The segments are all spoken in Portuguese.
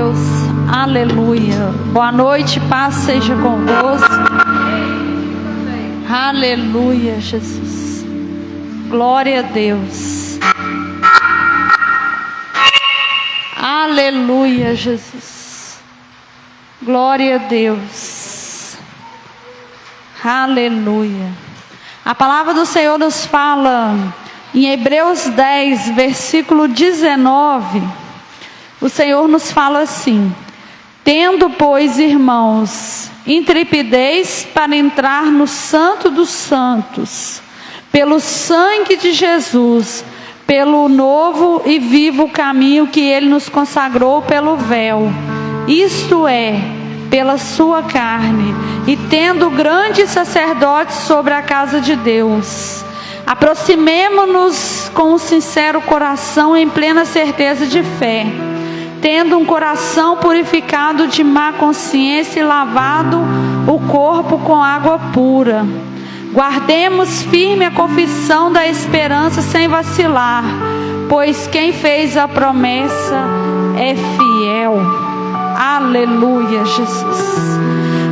Deus, aleluia. Boa noite, paz seja convosco. Aleluia, Jesus. Glória a Deus. Aleluia, Jesus. Glória a Deus. Aleluia. A palavra do Senhor nos fala em Hebreus 10, versículo 19. O Senhor nos fala assim: tendo, pois, irmãos, intrepidez para entrar no Santo dos Santos, pelo sangue de Jesus, pelo novo e vivo caminho que Ele nos consagrou pelo véu, isto é, pela sua carne, e tendo grande sacerdote sobre a casa de Deus, aproximemo-nos com um sincero coração em plena certeza de fé, tendo um coração purificado de má consciência e lavado o corpo com água pura. Guardemos firme a confissão da esperança sem vacilar, pois quem fez a promessa é fiel. Aleluia, Jesus.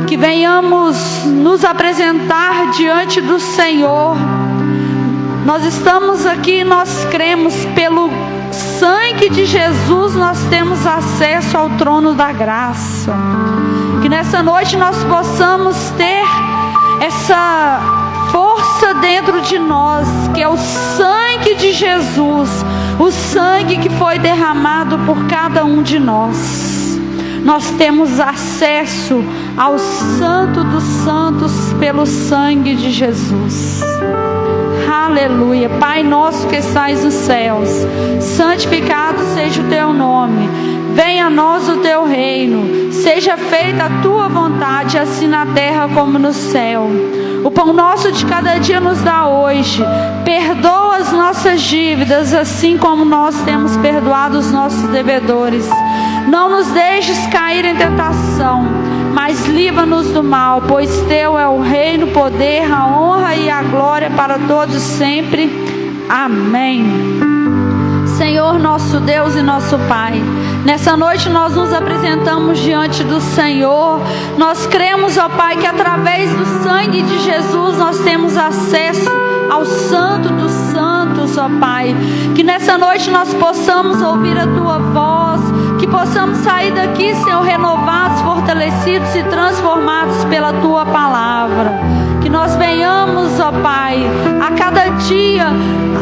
Que venhamos nos apresentar diante do Senhor. Nós estamos aqui, nós cremos pelo sangue de Jesus, nós temos acesso ao trono da graça. Que nessa noite nós possamos ter essa força dentro de nós, que é o sangue de Jesus, o sangue que foi derramado por cada um de nós. Nós temos acesso ao Santo dos Santos pelo sangue de Jesus. Aleluia. Pai nosso que estais nos céus, santificado seja o teu nome. Venha a nós o teu reino. Seja feita a tua vontade, assim na terra como no céu. O pão nosso de cada dia nos dá hoje. Perdoa as nossas dívidas, assim como nós temos perdoado os nossos devedores. Não nos deixes cair em tentação, mas livra-nos do mal, pois teu é o reino, o poder, a honra e a glória para todos sempre. Amém. Senhor nosso Deus e nosso Pai, nessa noite nós nos apresentamos diante do Senhor. Nós cremos, ó Pai, que através do sangue de Jesus nós temos acesso ao Santo dos Santos, ó Pai. Que nessa noite nós possamos ouvir a Tua voz, que possamos sair daqui, Senhor, renovados, fortalecidos e transformados pela Tua palavra. Que nós venhamos, ó Pai, a cada dia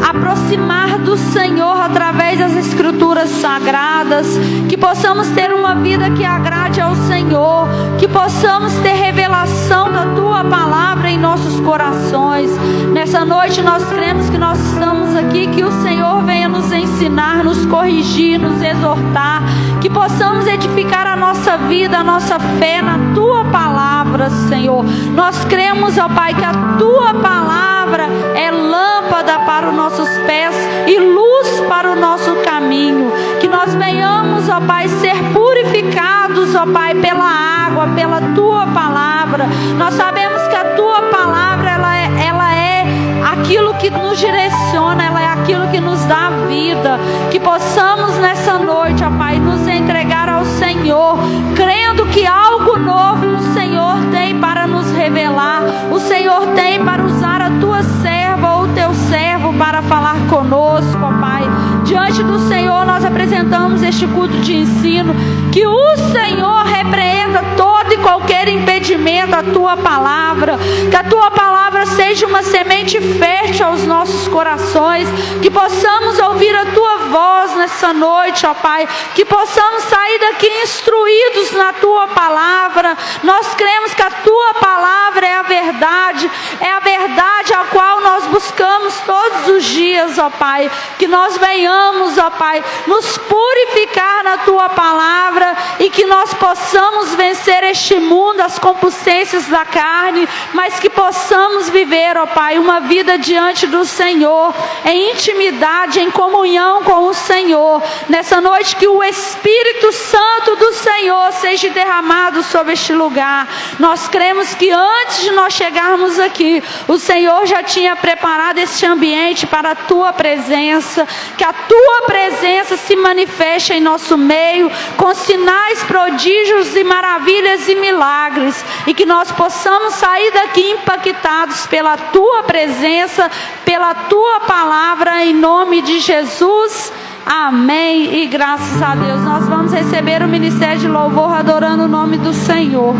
aproximar do Senhor através das Escrituras sagradas. Que possamos ter uma vida que agrade ao Senhor. Que possamos ter revelação da Tua palavra em nossos corações. Nessa noite nós cremos que nós estamos aqui, que o Senhor venha nos ensinar, nos corrigir, nos exortar. Que possamos edificar a nossa vida, a nossa fé na Tua palavra, Senhor. Nós cremos, ó Pai, que a Tua palavra é lâmpada para os nossos pés e luz para o nosso caminho. Que nós venhamos, ó Pai, ser purificados, ó Pai, pela água, pela Tua palavra. Nós sabemos que a Tua palavra, ela é aquilo que nos direciona, ela é aquilo que nos dá vida. Que possamos nessa noite, ó Pai, nos entregar ao Senhor, crendo que algo novo o Senhor tem para nos revelar. O Senhor tem para usar a Tua serva ou o Teu servo para falar conosco, ó Pai. Diante do Senhor nós apresentamos este culto de ensino. Que o Senhor repreenda todo e qualquer impedimento à Tua palavra. Que a Tua palavra seja uma semente fértil aos nossos corações. Que possamos ouvir a Tua voz nessa noite, ó Pai. Que possamos sair daqui instruídos na Tua palavra. Nós cremos que a Tua palavra é a verdade a qual nós buscamos todos os dias, ó Pai. Que nós venhamos, ó Pai, nos purificar na Tua palavra e que nós possamos vencer este mundo, as concupiscências da carne, mas que possamos viver, ó Pai, uma vida diante do Senhor, em intimidade, em comunhão com com o Senhor. Nessa noite que o Espírito Santo do Senhor seja derramado sobre este lugar. Nós cremos que antes de nós chegarmos aqui, o Senhor já tinha preparado este ambiente para a tua presença. Que a tua presença se manifeste em nosso meio, com sinais, prodígios e maravilhas e milagres. E que nós possamos sair daqui impactados pela tua presença, pela tua palavra, em nome de Jesus. Amém e graças a Deus. Nós vamos receber o ministério de louvor adorando o nome do Senhor.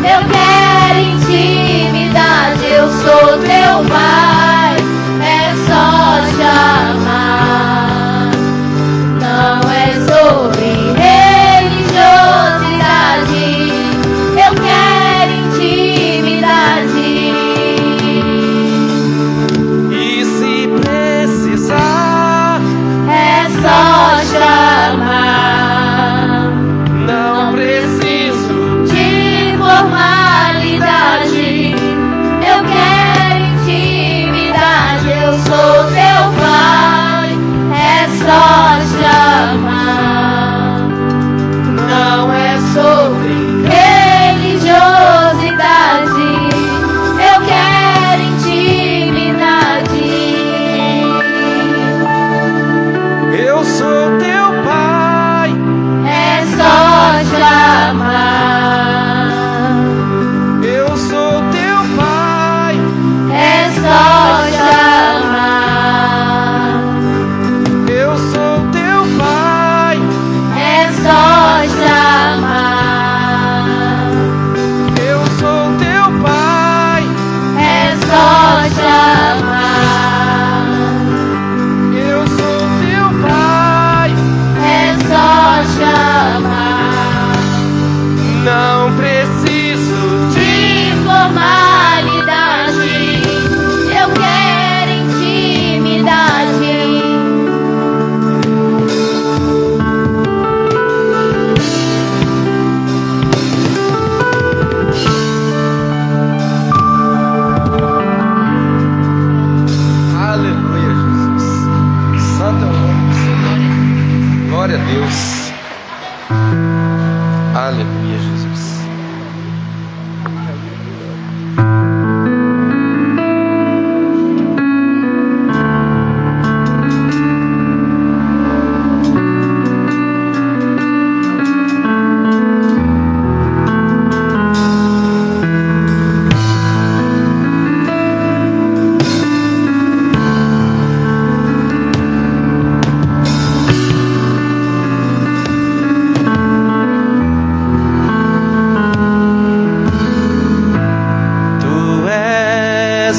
Eu quero intimidade, eu sou teu pai.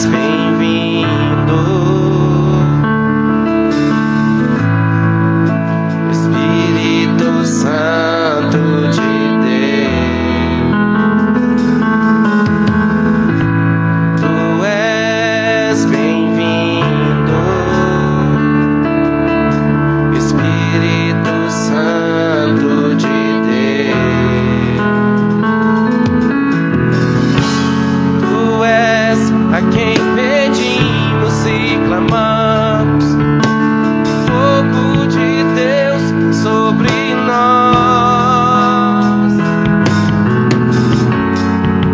és bem-vindo, Espírito Santo de Deus. Tu és bem-vindo, Espírito Santo de Deus. Tu és a quem pedimos e clamamos, fogo de Deus sobre nós.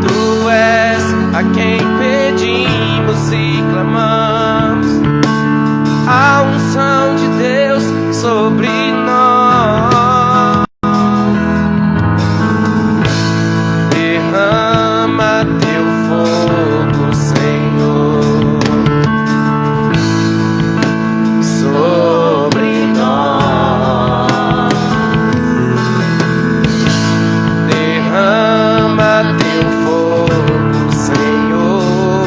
Tu és a quem pedimos e clamamos, a unção de Deus sobre nós. Derrama teu fogo, Senhor, sobre nós. Derrama teu fogo, Senhor,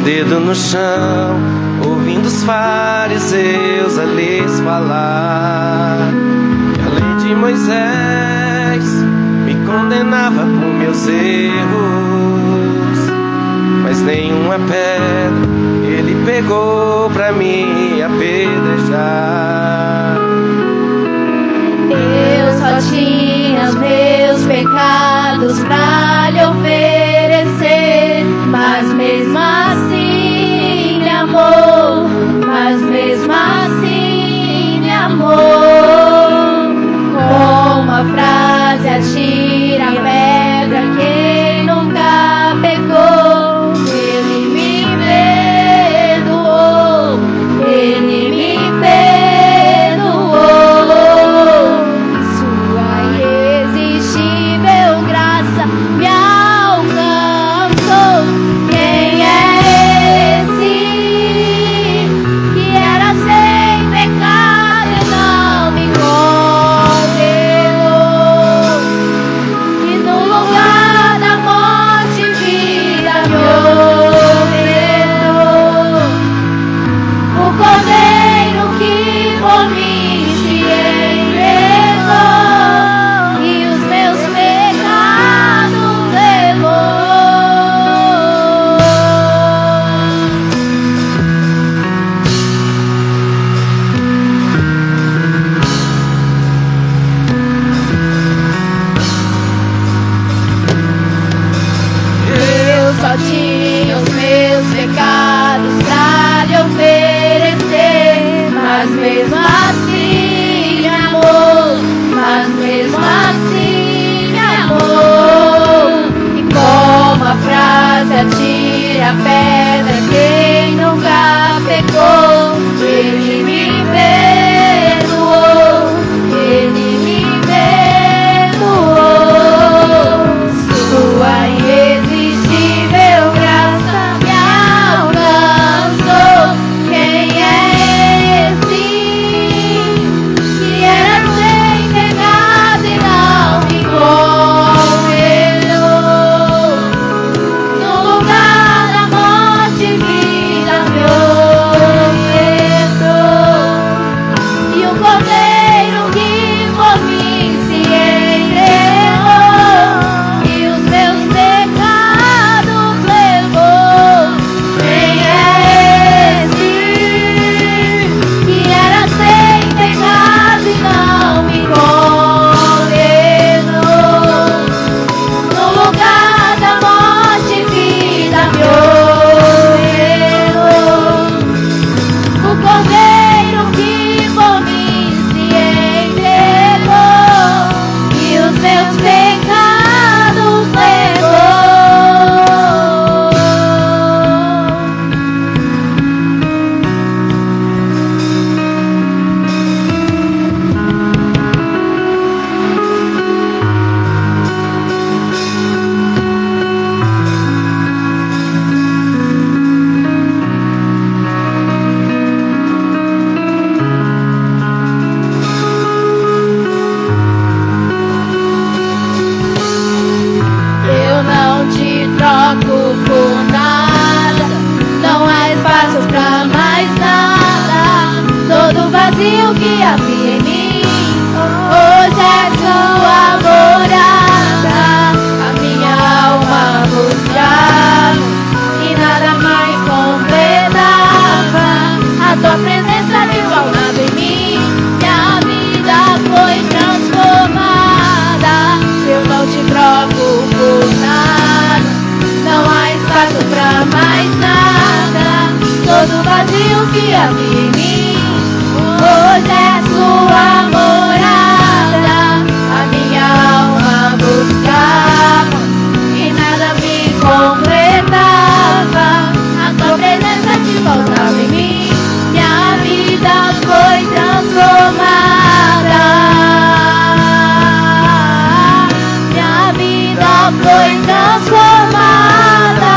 dedo no chão, ouvindo os fariseus a lhes falar. E a lei de Moisés me condenava por meus erros, mas nenhuma pedra ele pegou pra me apedrejar. Eu só tinha os meus pecados pra lhe oferecer, mas mesmo assim me amou, mas mesmo assim me amou. Com uma frase atira a pedra quem nunca pecou. Ele me perdoou, ele me perdoou. Sua irresistível graça me alcançou. Quem é esse que era sem pecado e não me condenou? E no lugar da morte vida me ofertou. O Cordeiro que por mim se entregou e os meus pecados levou. Eu só tinha os meus pecados pra lhe oferecer, mas mesmo assim me amou, mas mesmo assim me amou. E como a frase atira a pedra quem nunca pecou, ele me perdoou, ele me perdoou. Sua irresistível graça me alcançou. Quem é esse que era sem pecado e não me condenou? No lugar da morte vida me ofertou. E o Cordeiro que por mim se entregou e os meus pecados levou. Quem é esse que era sem pecado e não me condenou? No lugar da morte vida me ofertou. O Cordeiro que por mim se entregou e os meus pecados levou. Eu não te troco por nada, não há espaço pra mais nada. Todo vazio que havia em mim, hoje é sua morada. A minha alma buscava e nada mais completava. A tua presença me faltava em mim, minha vida foi transformada. Eu não te troco por nada, não há espaço pra mais nada. Todo vazio que havia em mim, hoje é sua morada. A minha alma buscava e nada me completava. A tua presença te faltava em mim, minha vida foi transformada. Minha vida foi transformada.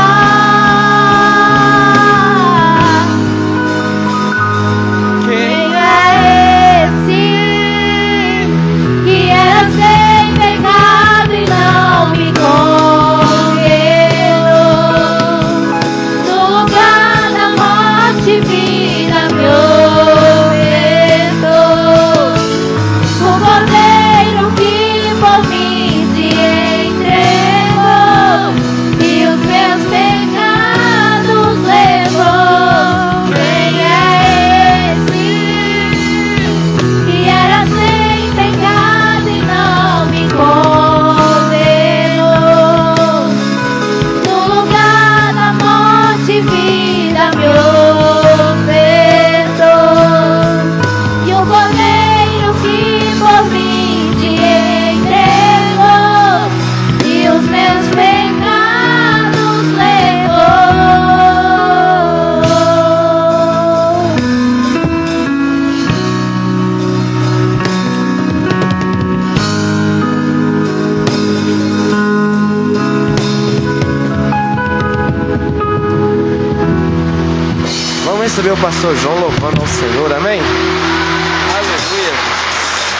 receber o pastor João louvando ao Senhor, amém? Aleluia, Jesus.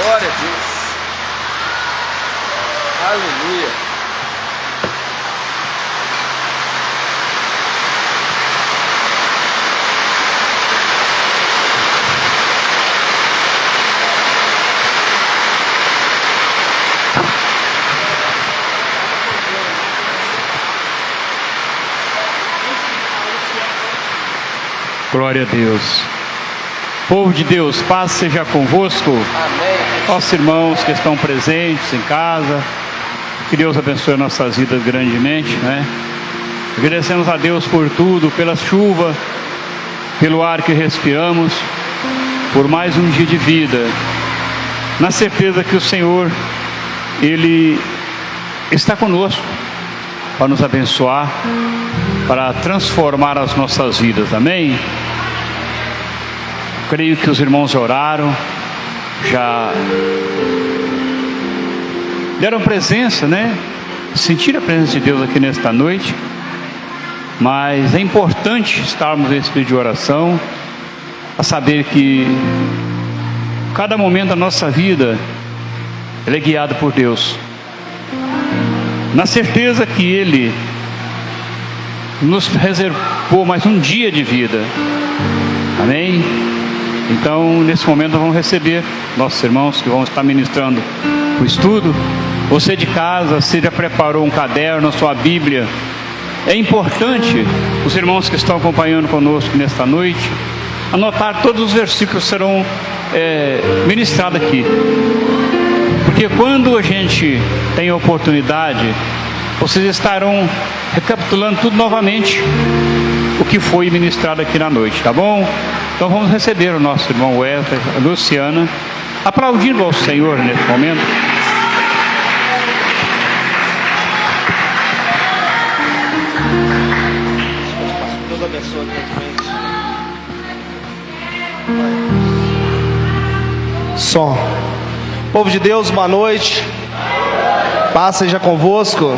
Glória a Deus. Aleluia. Glória a Deus. Povo de Deus, paz seja convosco. Amém. Nossos irmãos que estão presentes em casa, que Deus abençoe nossas vidas grandemente, né? Agradecemos a Deus por tudo, pela chuva, pelo ar que respiramos, por mais um dia de vida, na certeza que o Senhor, Ele está conosco para nos abençoar, para transformar as nossas vidas, amém? Creio que os irmãos oraram, já deram presença, né? Sentiram a presença de Deus aqui nesta noite, mas é importante estarmos em espírito de oração, a saber que cada momento da nossa vida ele é guiado por Deus, na certeza que Ele nos reservou mais um dia de vida, amém? Então nesse momento nós vamos receber nossos irmãos que vão estar ministrando o estudo. Você de casa, você já preparou um caderno, a sua Bíblia? É importante os irmãos que estão acompanhando conosco nesta noite anotar todos os versículos que serão ministrados aqui, porque quando a gente tem a oportunidade, vocês estarão recapitulando tudo novamente o que foi ministrado aqui na noite, tá bom? Então vamos receber o nosso irmão Wesley, a Luciana, aplaudindo ao Senhor nesse momento. Deus abençoe grandemente. Som. Povo de Deus, boa noite. Paz seja convosco.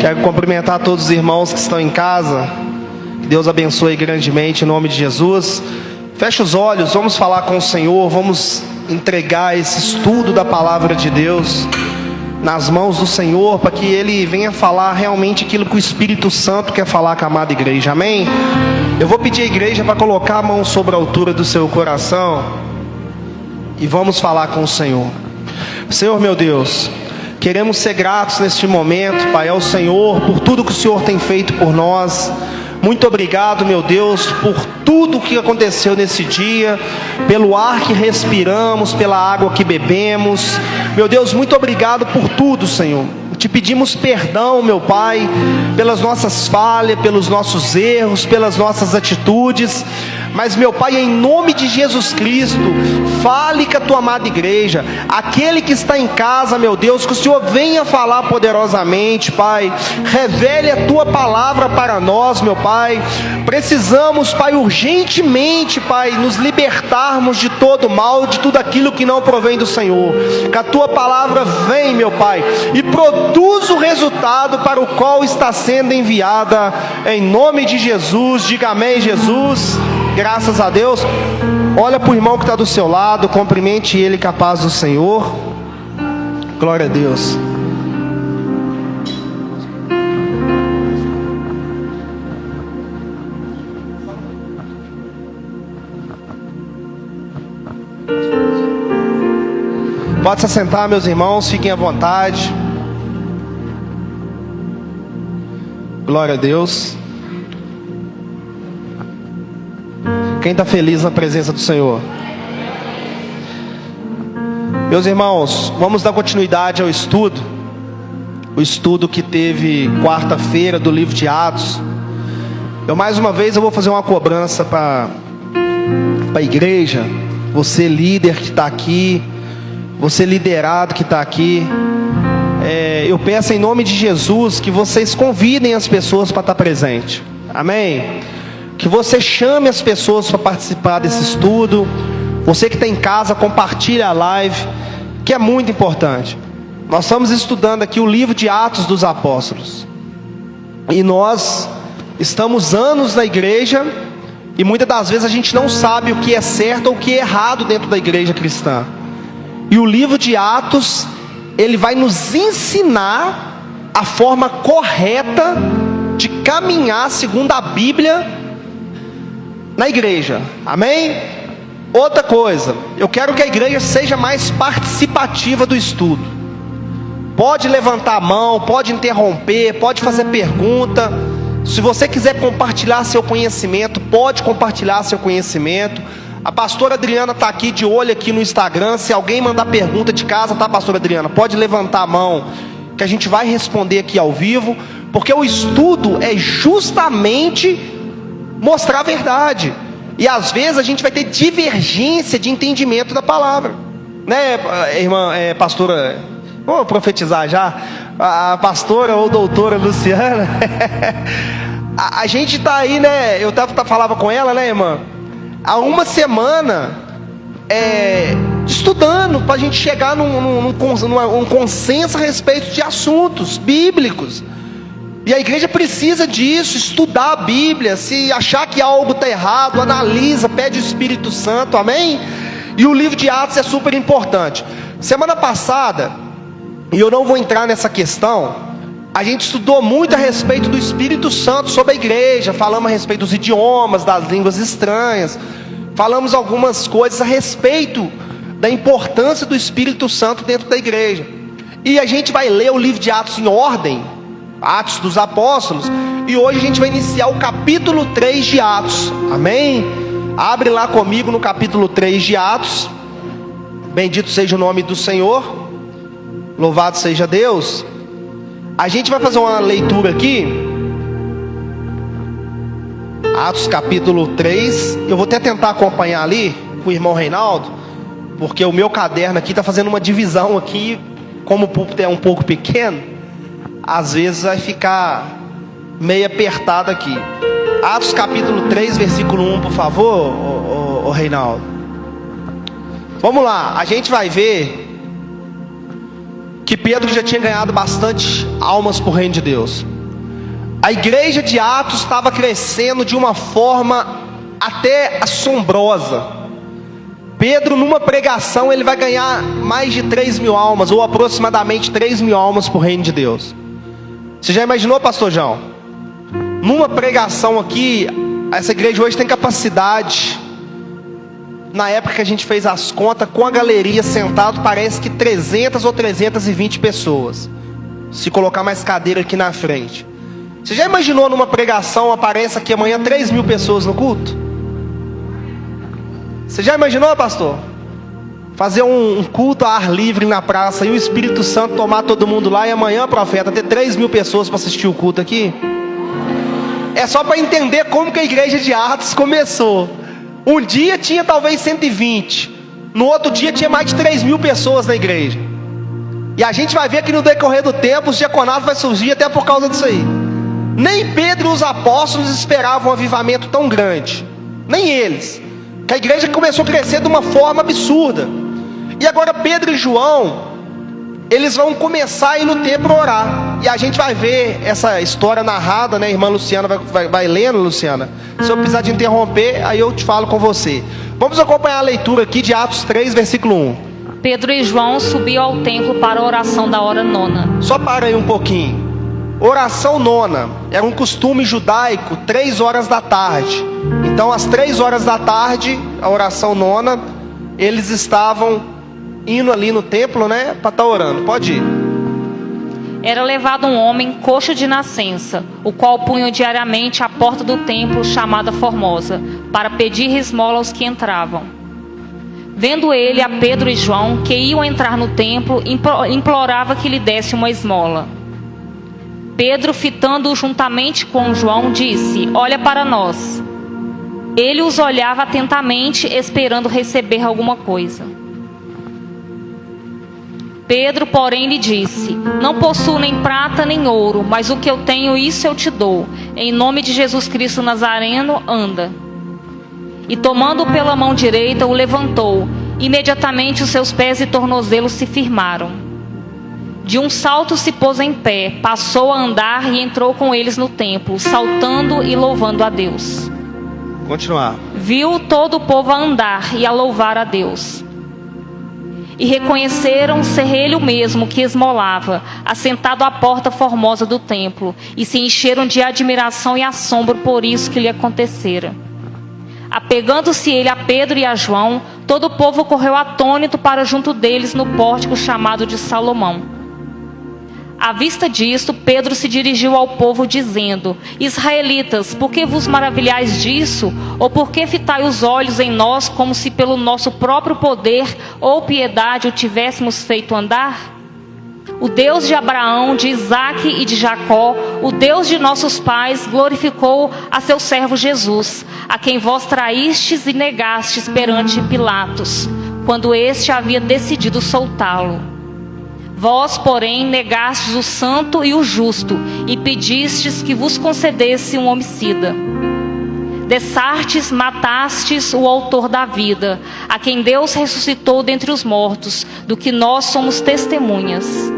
Quero cumprimentar todos os irmãos que estão em casa. Que Deus abençoe grandemente em nome de Jesus. Feche os olhos, vamos falar com o Senhor. Vamos entregar esse estudo da palavra de Deus nas mãos do Senhor, para que Ele venha falar realmente aquilo que o Espírito Santo quer falar com a amada igreja, amém? Eu vou pedir à igreja para colocar a mão sobre a altura do seu coração e vamos falar com o Senhor. Senhor meu Deus, queremos ser gratos neste momento, Pai, ao Senhor por tudo que o Senhor tem feito por nós. Muito obrigado, meu Deus, por tudo que aconteceu nesse dia, pelo ar que respiramos, pela água que bebemos. Meu Deus, muito obrigado por tudo, Senhor. Te pedimos perdão, meu Pai, pelas nossas falhas, pelos nossos erros, pelas nossas atitudes. Mas, meu Pai, em nome de Jesus Cristo, fale com a tua amada igreja. Aquele que está em casa, meu Deus, que o Senhor venha falar poderosamente, Pai. Revele a tua palavra para nós, meu Pai. Precisamos, Pai, urgentemente, Pai, nos libertarmos de todo mal, de tudo aquilo que não provém do Senhor. Que a tua palavra vem, meu Pai, e produz o resultado para o qual está sendo enviada. Em nome de Jesus, diga amém, Jesus. Graças a Deus. Olha para o irmão que está do seu lado, cumprimente ele com a paz do Senhor. Glória a Deus. Pode se assentar, meus irmãos, fiquem à vontade. Glória a Deus. Quem está feliz na presença do Senhor? Meus irmãos, vamos dar continuidade ao estudo. O estudo que teve quarta-feira do livro de Atos. Mais uma vez eu vou fazer uma cobrança para a igreja. Você líder que está aqui, você liderado que está aqui, eu peço em nome de Jesus que vocês convidem as pessoas para estar presente. Amém? Que você chame as pessoas para participar desse estudo. Você que está em casa, compartilhe a live, que é muito importante. Nós estamos estudando aqui o livro de Atos dos Apóstolos, e nós Estamos anos na igreja e muitas das vezes a gente não sabe o que é certo ou o que é errado dentro da igreja cristã. E o livro de Atos, ele vai nos ensinar a forma correta de caminhar segundo a Bíblia na igreja. Amém? Outra coisa, eu quero que a igreja seja mais participativa do estudo. Pode levantar a mão, pode interromper, pode fazer pergunta. Se você quiser compartilhar seu conhecimento, pode compartilhar seu conhecimento. A pastora Adriana está aqui de olho aqui no Instagram. Se alguém mandar pergunta de casa, tá, pastora Adriana? Pode levantar a mão, que a gente vai responder aqui ao vivo. Porque o estudo é justamente mostrar a verdade. E às vezes a gente vai ter divergência de entendimento da palavra, né, irmã, pastora? Vou profetizar já. A pastora ou doutora Luciana. A gente está aí, né? Eu falava com ela, né, irmã? Há uma semana estudando para a gente chegar num consenso a respeito de assuntos bíblicos. E a igreja precisa disso, estudar a Bíblia. Se achar que algo está errado, analisa, pede o Espírito Santo, amém? E o livro de Atos é super importante. Semana passada, e eu não vou entrar nessa questão, a gente estudou muito a respeito do Espírito Santo sobre a igreja. Falamos a respeito dos idiomas, das línguas estranhas. Falamos algumas coisas a respeito da importância do Espírito Santo dentro da igreja. E a gente vai ler o livro de Atos em ordem, Atos dos Apóstolos. E hoje a gente vai iniciar o capítulo 3 de Atos, amém? Abre lá comigo no capítulo 3 de Atos. Bendito seja o nome do Senhor, louvado seja Deus. A gente vai fazer uma leitura aqui, Atos capítulo 3. Eu vou até tentar acompanhar ali com o irmão Reinaldo, porque o meu caderno aqui está fazendo uma divisão aqui. Como o púlpito é um pouco pequeno, às vezes vai ficar meio apertado aqui. Atos capítulo 3, versículo 1, por favor, ô Reinaldo. Vamos lá, a gente vai ver que Pedro já tinha ganhado bastante almas para o reino de Deus. A igreja de Atos estava crescendo de uma forma até assombrosa. Pedro, numa pregação, ele vai ganhar mais de 3.000 almas, ou aproximadamente 3.000 almas para o reino de Deus. Você já imaginou, pastor João? Numa pregação aqui, essa igreja hoje tem capacidade, na época que a gente fez as contas, com a galeria sentado, parece que 300 ou 320 pessoas, se colocar mais cadeira aqui na frente. Você já imaginou numa pregação, aparece aqui amanhã 3.000 pessoas no culto? Você já imaginou, pastor? Fazer um culto a ar livre na praça e o Espírito Santo tomar todo mundo lá, e amanhã, profeta, ter 3.000 pessoas para assistir o culto aqui? É só para entender como que a igreja de Atos começou. Um dia tinha talvez 120, no outro dia tinha mais de 3.000 pessoas na igreja. E a gente vai ver que no decorrer do tempo os diaconatos vai surgir até por causa disso aí. Nem Pedro e os apóstolos esperavam um avivamento tão grande, nem eles, que a igreja começou a crescer de uma forma absurda. E agora Pedro e João, eles vão começar a ir no templo orar. E a gente vai ver essa história narrada, né? A irmã Luciana vai lendo, Luciana. Se eu precisar de interromper, aí eu te falo com você. Vamos acompanhar a leitura aqui de Atos 3, versículo 1. Pedro e João subiam ao templo para a oração da hora nona. Só para aí um pouquinho. Oração nona era um costume judaico, 3 horas da tarde. Então às 3 horas da tarde, a oração nona, eles estavam indo ali no templo, né, para estar orando. Pode ir. Era levado um homem coxo de nascença, o qual punha diariamente à porta do templo chamada Formosa, para pedir esmola aos que entravam. Vendo ele a Pedro e João, que iam entrar no templo, implorava que lhe desse uma esmola. Pedro, fitando-o juntamente com João, disse: olha para nós. Ele os olhava atentamente, esperando receber alguma coisa. Pedro, porém, lhe disse: não possuo nem prata nem ouro, mas o que eu tenho, isso eu te dou. Em nome de Jesus Cristo Nazareno, anda. E tomando-o pela mão direita, o levantou. Imediatamente os seus pés e tornozelos se firmaram. De um salto se pôs em pé, passou a andar e entrou com eles no templo, saltando e louvando a Deus. Continuar. Viu todo o povo a andar e a louvar a Deus. E reconheceram ser ele o mesmo que esmolava, assentado à porta formosa do templo, e se encheram de admiração e assombro por isso que lhe acontecera. Apegando-se ele a Pedro e a João, todo o povo correu atônito para junto deles no pórtico chamado de Salomão. À vista disto, Pedro se dirigiu ao povo dizendo: Israelitas, por que vos maravilhais disso? Ou por que fitai os olhos em nós, como se pelo nosso próprio poder ou piedade o tivéssemos feito andar? O Deus de Abraão, de Isaque e de Jacó, o Deus de nossos pais, glorificou a seu servo Jesus, a quem vós traístes e negastes perante Pilatos, quando este havia decidido soltá-lo. Vós, porém, negastes o santo e o justo, e pedistes que vos concedesse um homicida. Dessartes, matastes o autor da vida, a quem Deus ressuscitou dentre os mortos, do que nós somos testemunhas.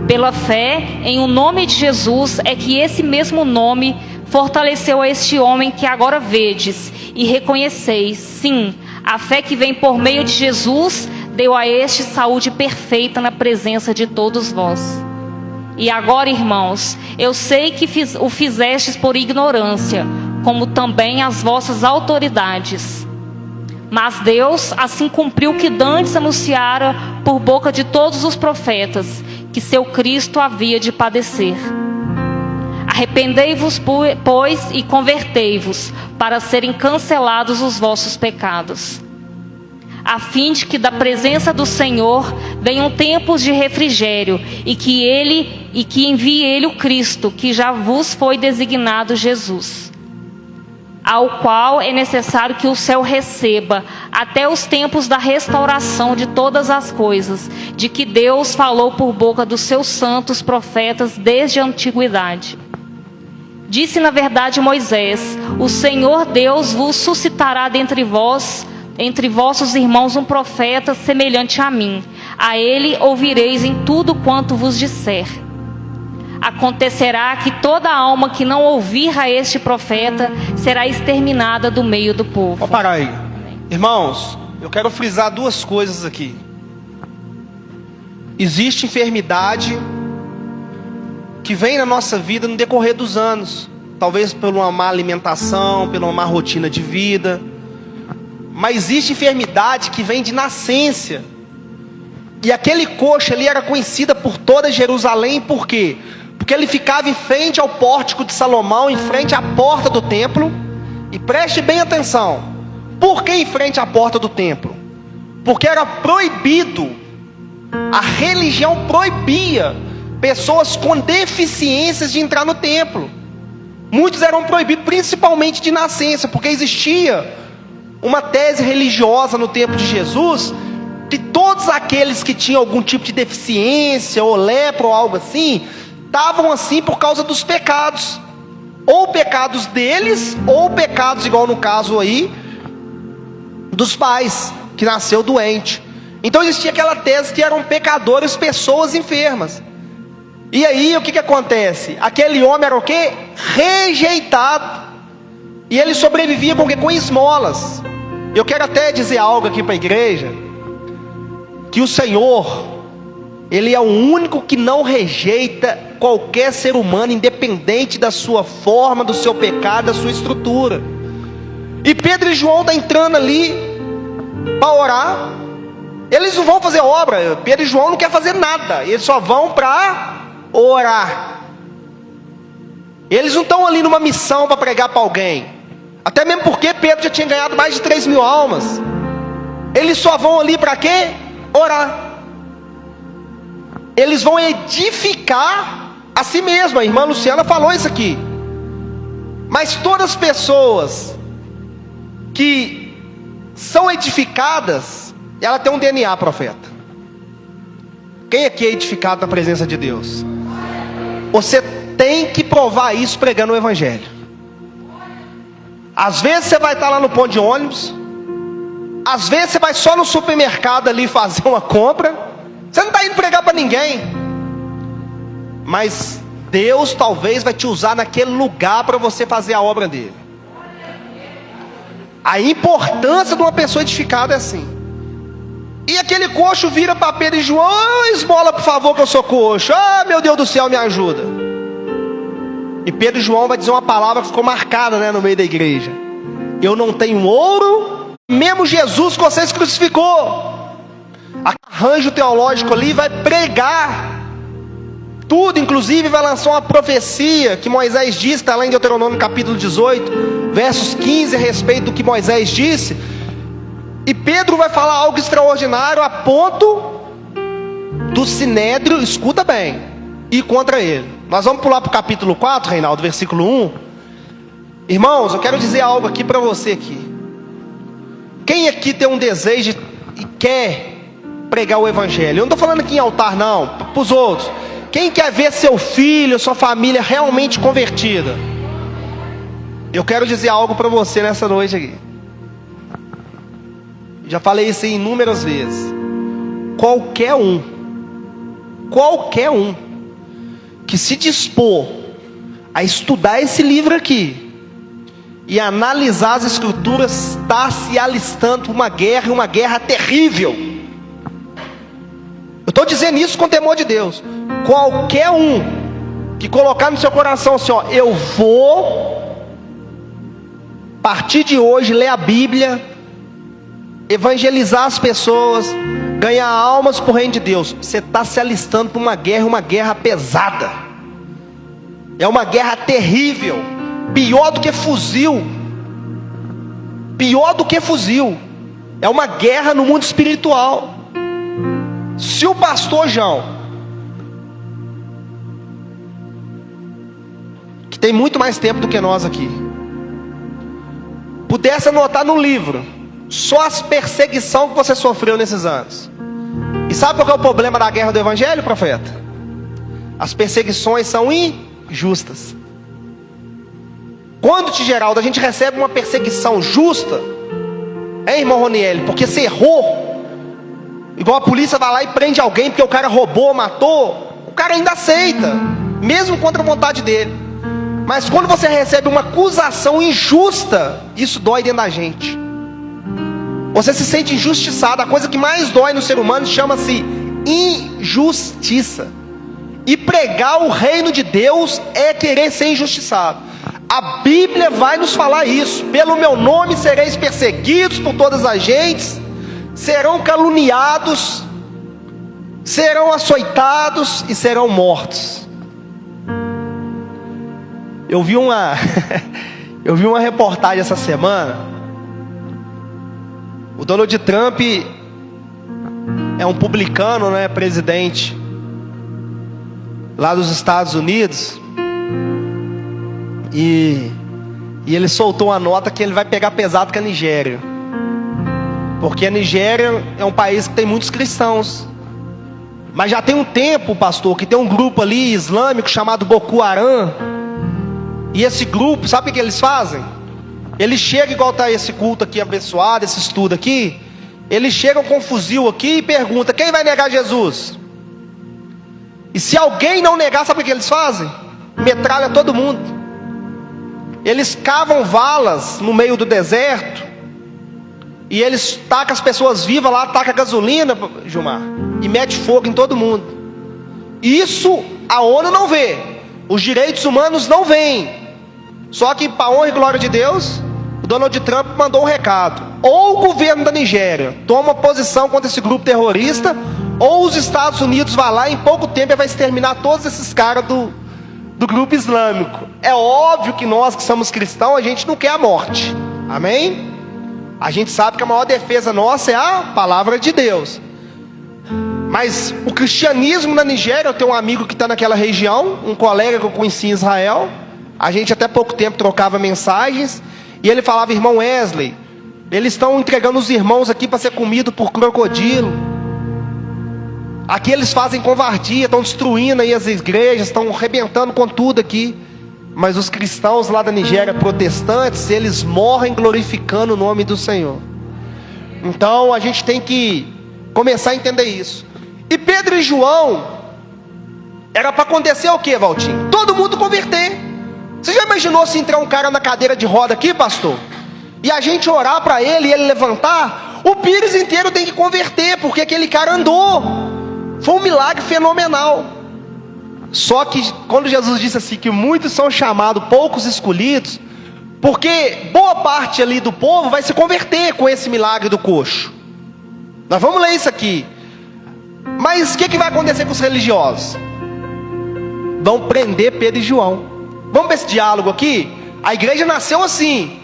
Pela fé em o nome de Jesus é que esse mesmo nome fortaleceu a este homem que agora vedes e reconheceis. Sim, a fé que vem por meio de Jesus deu a este saúde perfeita na presença de todos vós. E agora, irmãos, eu sei que o fizestes por ignorância, como também as vossas autoridades. Mas Deus assim cumpriu o que dantes anunciara por boca de todos os profetas, que seu Cristo havia de padecer. Arrependei-vos, pois, e convertei-vos, para serem cancelados os vossos pecados, a fim de que da presença do Senhor venham tempos de refrigério, e que envie Ele o Cristo, que já vos foi designado Jesus, ao qual é necessário que o céu receba, até os tempos da restauração de todas as coisas, de que Deus falou por boca dos seus santos profetas desde a antiguidade. Disse na verdade Moisés: o Senhor Deus vos suscitará dentre vós, entre vossos irmãos, um profeta semelhante a mim. A ele ouvireis em tudo quanto vos disser. Acontecerá que toda alma que não ouvir a este profeta será exterminada do meio do povo. Vou parar aí. Irmãos, eu quero frisar duas coisas aqui. Existe enfermidade que vem na nossa vida no decorrer dos anos. Talvez por uma má alimentação, por uma má rotina de vida. Mas existe enfermidade que vem de nascença. E aquele coxo ali era conhecido por toda Jerusalém. Por quê? Porque ele ficava em frente ao pórtico de Salomão, em frente à porta do templo. E preste bem atenção. Por que em frente à porta do templo? Porque era proibido. A religião proibia pessoas com deficiências de entrar no templo. Muitos eram proibidos, principalmente de nascença, porque existia uma tese religiosa no tempo de Jesus, que todos aqueles que tinham algum tipo de deficiência, ou lepra, ou algo assim, estavam assim por causa dos pecados, ou pecados deles, ou pecados, igual no caso aí, dos pais, que nasceu doente. Então existia aquela tese que eram pecadores, pessoas enfermas. E aí o que acontece? Aquele homem era o quê? Rejeitado. E ele sobrevivia com o quê? Com esmolas. Eu quero até dizer algo aqui para a igreja, que o Senhor, Ele é o único que não rejeita qualquer ser humano, independente da sua forma, do seu pecado, da sua estrutura. E Pedro e João estão entrando ali para orar. Eles não vão fazer obra. Pedro e João não querem fazer nada. Eles só vão para orar. Eles não estão ali numa missão para pregar para alguém. Até mesmo porque Pedro já tinha ganhado mais de 3.000 almas. Eles só vão ali para quê? Orar. Eles vão edificar a si mesmo. A irmã Luciana falou isso aqui. Mas todas as pessoas que são edificadas, ela tem um DNA, profeta. Quem aqui é edificado na presença de Deus? Você tem que provar isso pregando o evangelho. Às vezes você vai estar lá no ponto de ônibus, às vezes você vai só no supermercado ali fazer uma compra. Você não está indo pregar para ninguém. mas Deus talvez vai te usar naquele lugar para você fazer a obra dele. A importância de uma pessoa edificada é assim. E aquele coxo vira para Pedro e João: esmola por favor que eu sou coxo. Meu Deus do céu, me ajuda. E Pedro e João vai dizer uma palavra que ficou marcada, né, no meio da igreja: eu não tenho ouro, mesmo Jesus que vocês crucificou. Arranjo teológico ali vai pregar tudo, inclusive vai lançar uma profecia que Moisés disse, está lá em Deuteronômio capítulo 18, versos 15, a respeito do que Moisés disse. E Pedro vai falar algo extraordinário a ponto do Sinédrio, escuta bem, ir contra ele. Nós vamos pular para o capítulo 4, Reinaldo, versículo 1. Irmãos, eu quero dizer algo aqui para você aqui. Quem aqui tem um desejo e quer pregar o evangelho? Eu não estou falando aqui em altar não, para os outros. Quem quer ver seu filho, sua família realmente convertida? Eu quero dizer algo para você nessa noite aqui. Já falei isso inúmeras vezes. Qualquer um que se dispor a estudar esse livro aqui e analisar as escrituras, está se alistando para uma guerra, e uma guerra terrível. Eu estou dizendo isso com temor de Deus. Qualquer um que colocar no seu coração assim, eu vou, a partir de hoje, ler a Bíblia, evangelizar as pessoas, ganhar almas para o reino de Deus, você está se alistando para uma guerra pesada. É uma guerra terrível, pior do que fuzil. É uma guerra no mundo espiritual. Se o pastor João, que tem muito mais tempo do que nós aqui, pudesse anotar no livro só as perseguições que você sofreu nesses anos. E sabe qual é o problema da guerra do evangelho, profeta? As perseguições são injustas. Quando, Geraldo, a gente recebe uma perseguição justa, hein, irmão Roniel? Porque você errou, igual a polícia vai lá e prende alguém porque o cara roubou, matou, o cara ainda aceita, mesmo contra a vontade dele. Mas quando você recebe uma acusação injusta, isso dói dentro da gente. Você se sente injustiçado. A coisa que mais dói no ser humano chama-se injustiça. E pregar o reino de Deus é querer ser injustiçado. A Bíblia vai nos falar isso: pelo meu nome sereis perseguidos por todas as gentes, serão caluniados, serão açoitados e serão mortos. Eu vi uma reportagem essa semana. O Donald Trump é um publicano, né, presidente lá dos Estados Unidos, e ele soltou uma nota que ele vai pegar pesado com a Nigéria, porque a Nigéria é um país que tem muitos cristãos, mas já tem um tempo, pastor, que tem um grupo ali islâmico chamado Boko Haram, e esse grupo, sabe o que eles fazem? Eles chegam, igual está esse culto aqui abençoado, esse estudo aqui, eles chegam com um fuzil aqui e perguntam: quem vai negar Jesus? E se alguém não negar, sabe o que eles fazem? Metralha todo mundo. Eles cavam valas no meio do deserto, e eles tacam as pessoas vivas lá, tacam gasolina, Gilmar, e mete fogo em todo mundo. Isso a ONU não vê, os direitos humanos não veem. Só que, para a honra e glória de Deus, o Donald Trump mandou um recado: ou o governo da Nigéria toma posição contra esse grupo terrorista, ou os Estados Unidos vai lá e em pouco tempo vai exterminar todos esses caras do grupo islâmico. É óbvio que nós que somos cristãos, a gente não quer a morte, amém? A gente sabe que a maior defesa nossa é a palavra de Deus. Mas o cristianismo na Nigéria, eu tenho um amigo que está naquela região, um colega que eu conheci em Israel, a gente até pouco tempo trocava mensagens, e ele falava: irmão Wesley, eles estão entregando os irmãos aqui para ser comido por crocodilo. Aqui eles fazem covardia, estão destruindo aí as igrejas, estão arrebentando com tudo aqui. Mas os cristãos lá da Nigéria, protestantes, eles morrem glorificando o nome do Senhor. Então a gente tem que começar a entender isso. E Pedro e João Era para acontecer o quê, Valtinho? Todo mundo converter. Você já imaginou se entrar um cara na cadeira de roda aqui, pastor? E a gente orar para ele e ele levantar? O Pires inteiro tem que converter, porque aquele cara andou. Foi um milagre fenomenal. Só que quando Jesus disse assim, que muitos são chamados, poucos escolhidos, porque boa parte ali do povo vai se converter com esse milagre do coxo. Nós vamos ler isso aqui. Mas o que vai acontecer com os religiosos? Vão prender Pedro e João. Vamos ver esse diálogo aqui? A igreja nasceu assim.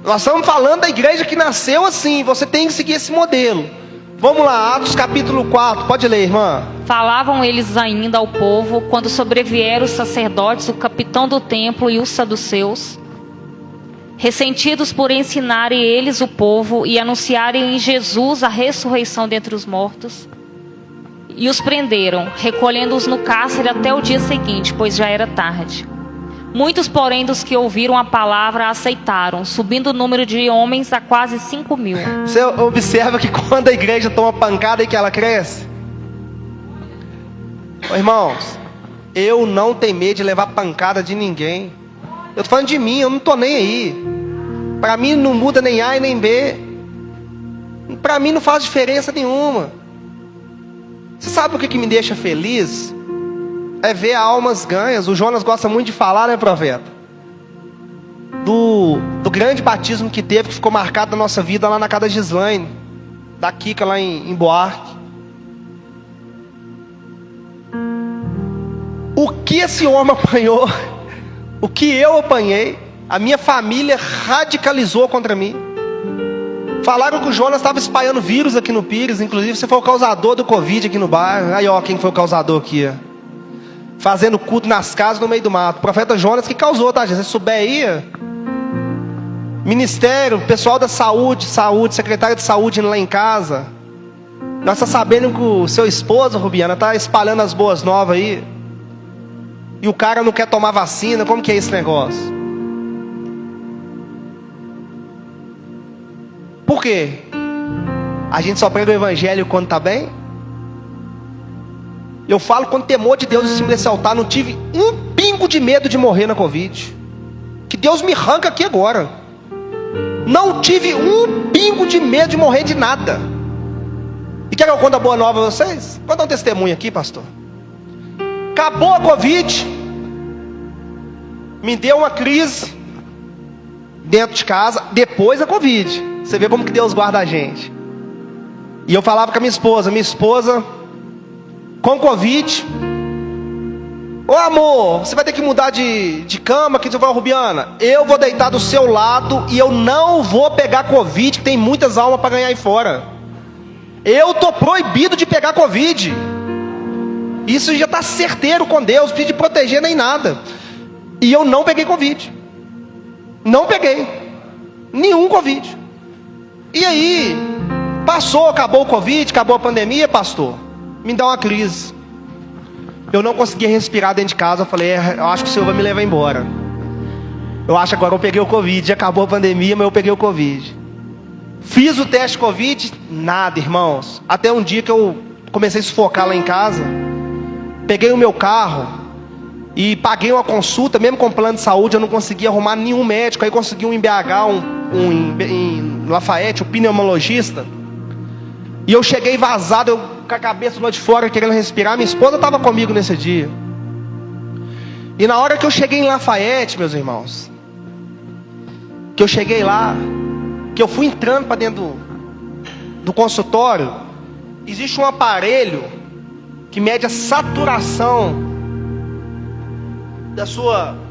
Nós estamos falando da igreja que nasceu assim. Você tem que seguir esse modelo. Vamos lá, Atos capítulo 4. Pode ler, irmã. Falavam eles ainda ao povo, quando sobrevieram os sacerdotes, o capitão do templo e os saduceus, ressentidos por ensinarem eles o povo e anunciarem em Jesus a ressurreição dentre os mortos. E os prenderam, recolhendo-os no cárcere até o dia seguinte, pois já era tarde. Muitos, porém, dos que ouviram a palavra aceitaram, subindo o número de homens a quase 5.000. Você observa que quando a igreja toma pancada e que ela cresce? Ô, irmãos, eu não tenho medo de levar pancada de ninguém. Eu estou falando de mim, eu não estou nem aí. Para mim não muda nem A e nem B. Para mim não faz diferença nenhuma. Você sabe o que me deixa feliz? É ver almas ganhas. O Jonas gosta muito de falar, né, profeta? Do grande batismo que teve, que ficou marcado na nossa vida lá na casa da Gislaine, da Kika lá em Boarque. O que esse homem apanhou, o que eu apanhei, a minha família radicalizou contra mim. Falaram que o Jonas estava espalhando vírus aqui no Pires. Inclusive você foi o causador do Covid aqui no bairro. Aí ó, quem foi o causador aqui, ó. Fazendo culto nas casas no meio do mato. O profeta Jonas que causou, tá, gente? Se você souber aí, ó. Ministério, pessoal da saúde, secretário de saúde indo lá em casa. Nós estamos sabendo que o seu esposo, Rubiana, está espalhando as boas novas aí. E o cara não quer tomar vacina. Como que é esse negócio? Por quê? A gente só prega o evangelho quando está bem? Eu falo com temor de Deus em cima desse altar. Não tive um pingo de medo de morrer na Covid. Que Deus me arranca aqui agora. Não tive um pingo de medo de morrer de nada. E quer que eu conte a boa nova a vocês? Vou dar um testemunho aqui, pastor. Acabou a Covid. Me deu uma crise dentro de casa. Depois da Covid. Você vê como que Deus guarda a gente. E eu falava com a minha esposa com Covid. Ô amor, você vai ter que mudar de cama, que você vai, Rubiana. Eu vou deitar do seu lado e eu não vou pegar Covid, que tem muitas almas para ganhar aí fora. Eu tô proibido de pegar Covid. Isso já está certeiro com Deus, não precisa de proteger nem nada. E eu não peguei Covid. Não peguei. Nenhum Covid. E aí, passou, acabou o Covid, acabou a pandemia, pastor. Me dá uma crise. Eu não conseguia respirar dentro de casa. Eu falei, eu acho que o Senhor vai me levar embora. Eu acho que agora eu peguei o Covid. Acabou a pandemia, mas eu peguei o Covid. Fiz o teste Covid, nada, irmãos. Até um dia que eu comecei a sufocar lá em casa. Peguei o meu carro e paguei uma consulta, mesmo com plano de saúde, eu não conseguia arrumar nenhum médico. Aí consegui um em BH, em Lafayette, o pneumologista. E eu cheguei vazado, eu com a cabeça lá de fora, querendo respirar. Minha esposa estava comigo nesse dia. E na hora que eu cheguei em Lafayette, meus irmãos, que eu cheguei lá, que eu fui entrando para dentro do consultório, existe um aparelho que mede a saturação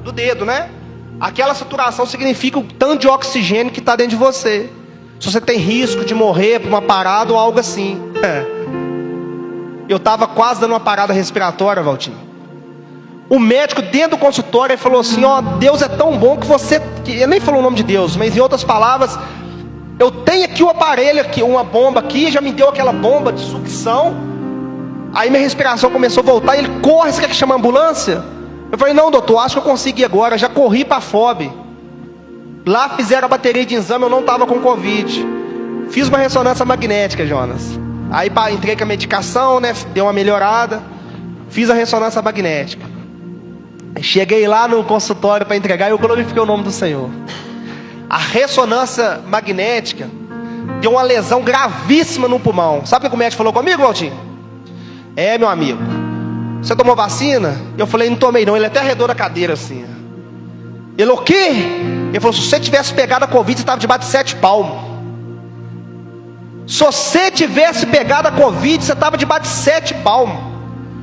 do dedo, né? Aquela saturação significa o tanto de oxigênio que está dentro de você. Se você tem risco de morrer por uma parada ou algo assim. Eu estava quase dando uma parada respiratória, Valtinho. O médico dentro do consultório ele falou assim, ó, Deus é tão bom que você... Ele nem falou o nome de Deus, mas em outras palavras, eu tenho aqui o aparelho, aqui, uma bomba aqui, já me deu aquela bomba de sucção. Aí minha respiração começou a voltar, e ele corre, você quer que chame a ambulância? Eu falei, não doutor, acho que eu consegui agora. Já corri para a FOB. Lá fizeram a bateria de exame, eu não estava com Covid. Fiz uma ressonância magnética, Jonas. Aí entrei com a medicação, né? Deu uma melhorada. Fiz a ressonância magnética. Cheguei lá no consultório para entregar e eu glorifiquei o nome do Senhor. A ressonância magnética deu uma lesão gravíssima no pulmão. Sabe o que o médico falou comigo, Valtinho? Meu amigo, você tomou vacina? Eu falei, não tomei não. Ele até arredou a cadeira assim. Ele, o quê? Ele falou, se você tivesse pegado a Covid, você estava debaixo de 7 palmos. Se você tivesse pegado a Covid, você estava debaixo de 7 palmos.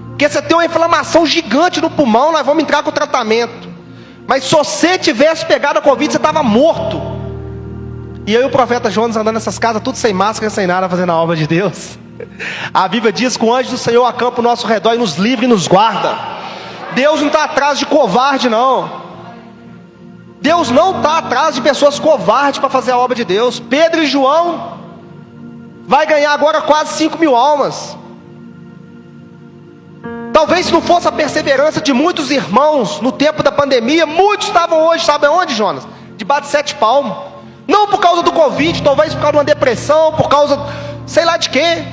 Porque você tem uma inflamação gigante no pulmão, nós vamos entrar com o tratamento. Mas se você tivesse pegado a Covid, você estava morto. E eu e o profeta Jonas andando nessas casas, tudo sem máscara, sem nada, fazendo a obra de Deus. A Bíblia diz que o anjo do Senhor acampa ao nosso redor e nos livra e nos guarda. Deus não está atrás de covarde, não. Deus não está atrás de pessoas covardes para fazer a obra de Deus. Pedro e João vai ganhar agora quase 5.000 almas. Talvez se não fosse a perseverança de muitos irmãos no tempo da pandemia, muitos estavam hoje, sabe aonde, Jonas? Debaixo de 7 palmos. Não por causa do Covid, talvez por causa de uma depressão, por causa, sei lá de quê.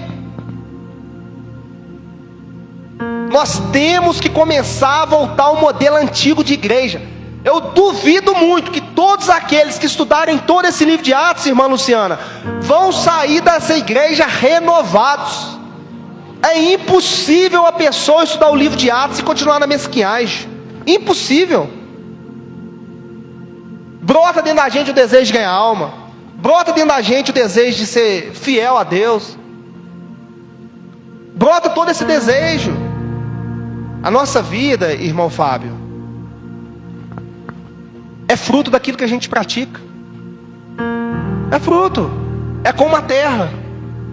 Nós temos que começar a voltar ao modelo antigo de igreja. Eu duvido muito que todos aqueles que estudarem todo esse livro de Atos, irmã Luciana, vão sair dessa igreja renovados. É impossível a pessoa estudar o livro de Atos e continuar na mesquinhagem. Impossível. Brota dentro da gente o desejo de ganhar alma. Brota dentro da gente o desejo de ser fiel a Deus. Brota todo esse desejo. A nossa vida, irmão Fábio, é fruto daquilo que a gente pratica. É fruto. É como a terra.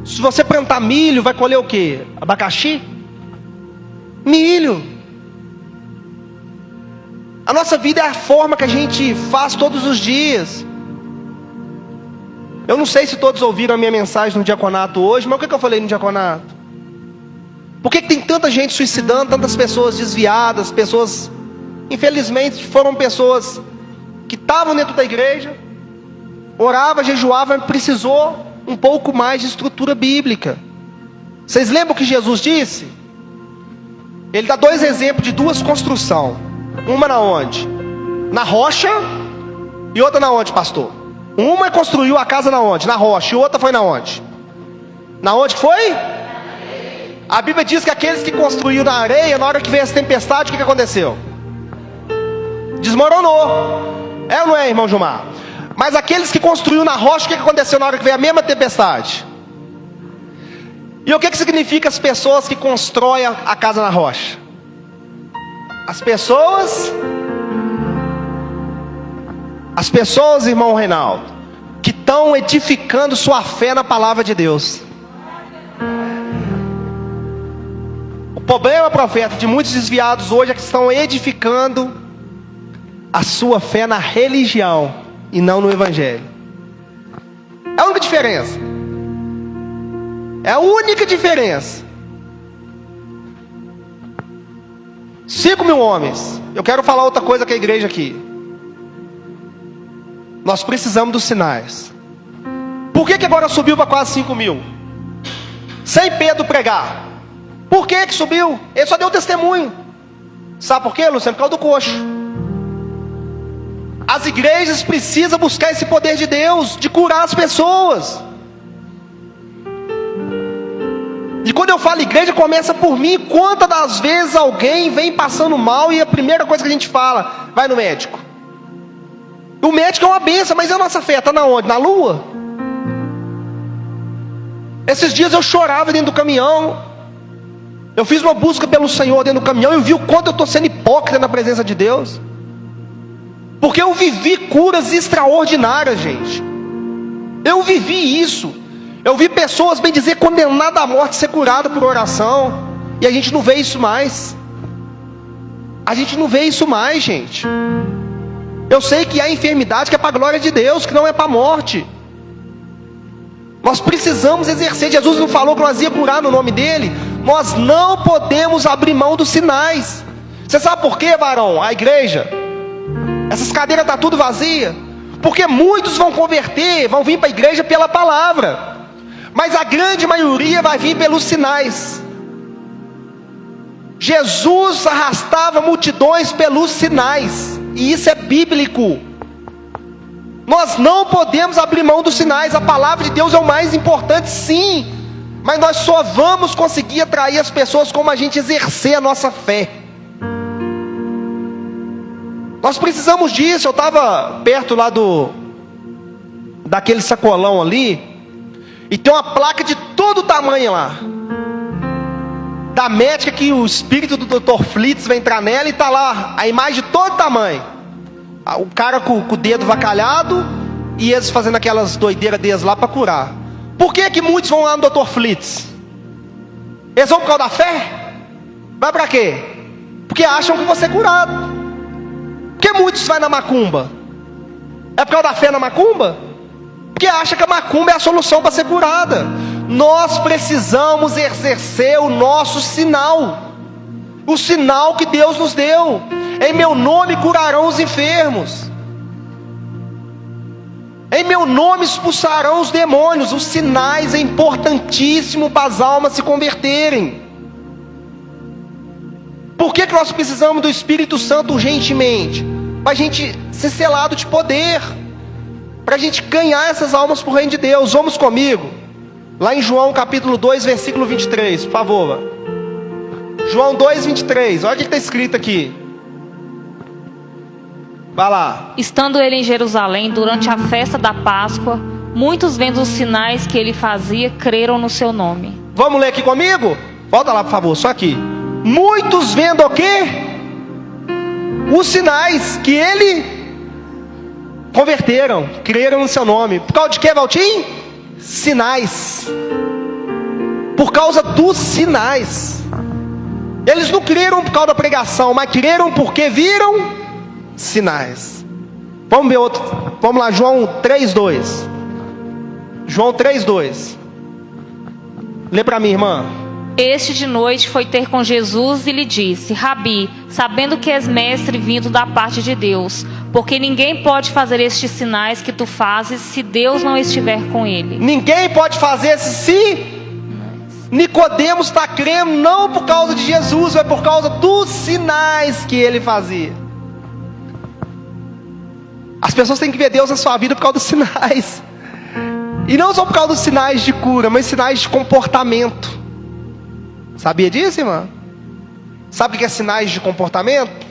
Se você plantar milho, vai colher o quê? Abacaxi? Milho. A nossa vida é a forma que a gente faz todos os dias. Eu não sei se todos ouviram a minha mensagem no diaconato hoje, mas o que eu falei no diaconato? Por que tem tanta gente suicidando, tantas pessoas desviadas, pessoas, infelizmente, foram pessoas que estavam dentro da igreja, orava, jejuava, precisou um pouco mais de estrutura bíblica. Vocês lembram o que Jesus disse? Ele dá 2 exemplos de 2 construções. Uma na onde? Na rocha. E outra na onde, pastor? Uma construiu a casa na onde? Na rocha. E outra foi na onde? Na onde que foi? A Bíblia diz que aqueles que construíram na areia, na hora que veio essa tempestade, o que aconteceu? Desmoronou. É ou não é, irmão Gilmar? Mas aqueles que construíram na rocha, o que aconteceu na hora que veio a mesma tempestade? E o que significa as pessoas que constroem a casa na rocha? As pessoas, irmão Reinaldo, que estão edificando sua fé na palavra de Deus. O problema, profeta, de muitos desviados hoje é que estão edificando a sua fé na religião e não no evangelho. É a única diferença. É a única diferença. 5.000 homens. Eu quero falar outra coisa com a igreja aqui. Nós precisamos dos sinais. Por que agora subiu para quase 5.000? Sem Pedro pregar. Por que subiu? Ele só deu testemunho. Sabe por quê, Luciano? Por causa do coxo. As igrejas precisam buscar esse poder de Deus, de curar as pessoas. E quando eu falo igreja, começa por mim. Quantas das vezes alguém vem passando mal e a primeira coisa que a gente fala, vai no médico. O médico é uma bênção, mas a nossa fé está na onde? Na lua? Esses dias eu chorava dentro do caminhão. Eu fiz uma busca pelo Senhor dentro do caminhão e eu vi o quanto eu estou sendo hipócrita na presença de Deus. Porque eu vivi curas extraordinárias, gente. Eu vivi isso. Eu vi pessoas, bem dizer, condenadas à morte, ser curadas por oração. E a gente não vê isso mais. A gente não vê isso mais, gente. Eu sei que há enfermidade que é para a glória de Deus, que não é para a morte. Nós precisamos exercer. Jesus não falou que nós ia curar no nome dele. Nós não podemos abrir mão dos sinais. Você sabe por quê, varão? A igreja, essas cadeiras estão tudo vazias. Porque muitos vão converter, vão vir para a igreja pela palavra. Mas a grande maioria vai vir pelos sinais. Jesus arrastava multidões pelos sinais, e isso é bíblico. Nós não podemos abrir mão dos sinais. A palavra de Deus é o mais importante, sim, mas nós só vamos conseguir atrair as pessoas como a gente exercer a nossa fé. Nós precisamos disso. Eu estava perto lá daquele sacolão ali, e tem uma placa de todo tamanho lá, da médica, que o espírito do Dr. Flitz vai entrar nela, e está lá a imagem de todo tamanho, o cara com o dedo vacalhado, e eles fazendo aquelas doideiras deles lá para curar. Por que muitos vão lá no Dr. Flitz? Eles vão por causa da fé? Vai para quê? Porque acham que você é curado. Por que muitos vai na macumba? É por causa da fé na macumba? Porque acha que a macumba é a solução para ser curada. Nós precisamos exercer o nosso sinal, o sinal que Deus nos deu. Em meu nome curarão os enfermos, em meu nome expulsarão os demônios. Os sinais é importantíssimo para as almas se converterem. Por que nós precisamos do Espírito Santo urgentemente? Para a gente ser selado de poder, para a gente ganhar essas almas para o reino de Deus. Vamos comigo lá em João capítulo 2, versículo 23, por favor. João 2, 23, olha o que está escrito aqui. Vai lá. Estando ele em Jerusalém durante a festa da Páscoa, muitos, vendo os sinais que ele fazia, creram no seu nome. Vamos ler aqui comigo? Volta lá, por favor, só aqui. Muitos vendo o quê? Os sinais que ele converteram, creram no seu nome. Por causa de quê, Valtim? Sinais. Por causa dos sinais. Eles não creram por causa da pregação, mas creram porque viram sinais. Vamos ver outro. Vamos lá, João 3:2. João 3:2. Lê para mim, irmã. Este de noite foi ter com Jesus e lhe disse: Rabi, sabendo que és mestre vindo da parte de Deus, porque ninguém pode fazer estes sinais que tu fazes se Deus não estiver com ele. Ninguém pode fazer se Nicodemos está crendo não por causa de Jesus, mas por causa dos sinais que ele fazia. As pessoas têm que ver Deus na sua vida por causa dos sinais, e não só por causa dos sinais de cura, mas sinais de comportamento. Sabia disso, irmã? Sabe o que é sinais de comportamento?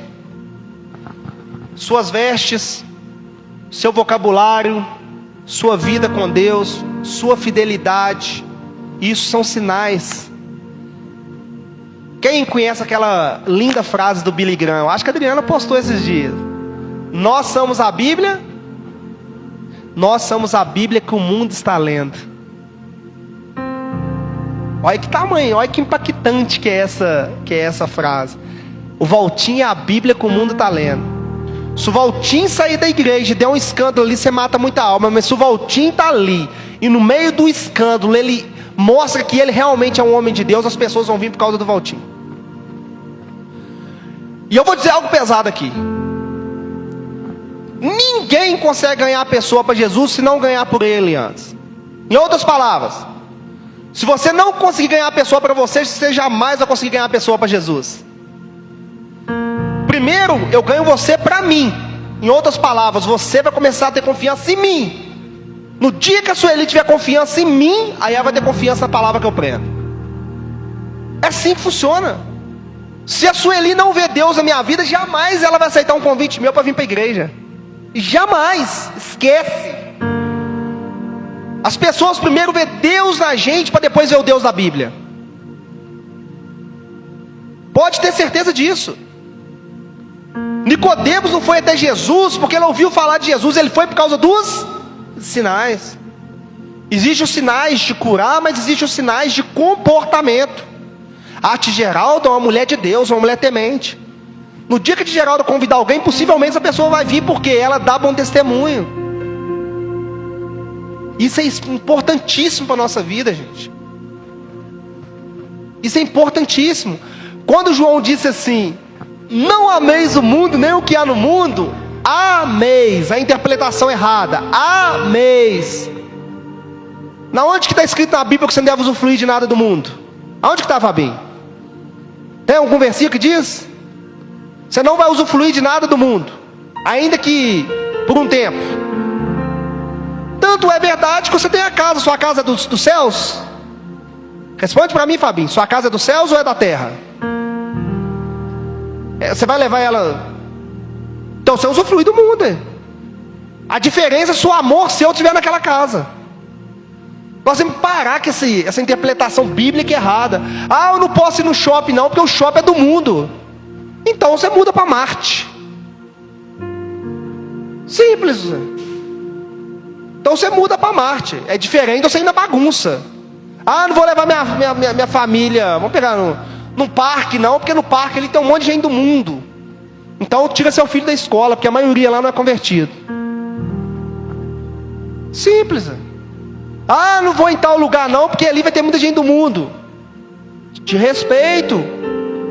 Suas vestes, seu vocabulário, sua vida com Deus, sua fidelidade. Isso são sinais. Quem conhece aquela linda frase do Billy Graham? Eu acho que a Adriana postou esses dias. Nós somos a Bíblia. Nós somos a Bíblia que o mundo está lendo. Olha que tamanho, olha que impactante que é essa frase. O Valtim é a Bíblia que o mundo está lendo. Se o Valtim sair da igreja e der um escândalo ali, você mata muita alma. Mas se o Valtim está ali, e no meio do escândalo ele mostra que ele realmente é um homem de Deus, as pessoas vão vir por causa do Valtim. E eu vou dizer algo pesado aqui. Ninguém consegue ganhar a pessoa para Jesus se não ganhar por ele antes. Em outras palavras, se você não conseguir ganhar a pessoa para você, você jamais vai conseguir ganhar a pessoa para Jesus. Primeiro, eu ganho você para mim. Em outras palavras, você vai começar a ter confiança em mim. No dia que a Sueli tiver confiança em mim, aí ela vai ter confiança na palavra que eu prego. É assim que funciona. Se a Sueli não vê Deus na minha vida, jamais ela vai aceitar um convite meu para vir para a igreja. Jamais. Esquece. As pessoas primeiro vê Deus na gente, para depois ver o Deus da Bíblia. Pode ter certeza disso. Nicodemos não foi até Jesus porque ele ouviu falar de Jesus, ele foi por causa dos sinais. Existem os sinais de curar, mas existem os sinais de comportamento. A tia Geralda é uma mulher de Deus, uma mulher temente. No dia que a tia Geralda convidar alguém, possivelmente essa pessoa vai vir porque ela dá bom testemunho. Isso é importantíssimo para a nossa vida, gente. Isso é importantíssimo. Quando João disse assim: não ameis o mundo, nem o que há no mundo. Ameis, a interpretação errada. Ameis. Na onde que está escrito na Bíblia que você não deve usufruir de nada do mundo? Aonde que está, Fabinho? Tem algum versículo que diz? Você não vai usufruir de nada do mundo, ainda que por um tempo. Tanto é verdade que você tem a casa. Sua casa é dos céus? Responde para mim, Fabinho. Sua casa é dos céus ou é da terra? Você vai levar ela... Então você usufrui do mundo. A diferença é se o amor seu estiver naquela casa. Nós temos que parar com essa interpretação bíblica errada. Ah, eu não posso ir no shopping não, porque o shopping é do mundo. Então você muda para Marte. Simples. Então você muda para Marte. É diferente de você ir na bagunça. Ah, não vou levar minha família, vamos pegar num parque não, porque no parque ele tem um monte de gente do mundo. Então tira seu filho da escola, porque a maioria lá não é convertido. Simples. Ah, não vou em tal lugar não, porque ali vai ter muita gente do mundo. Te respeito,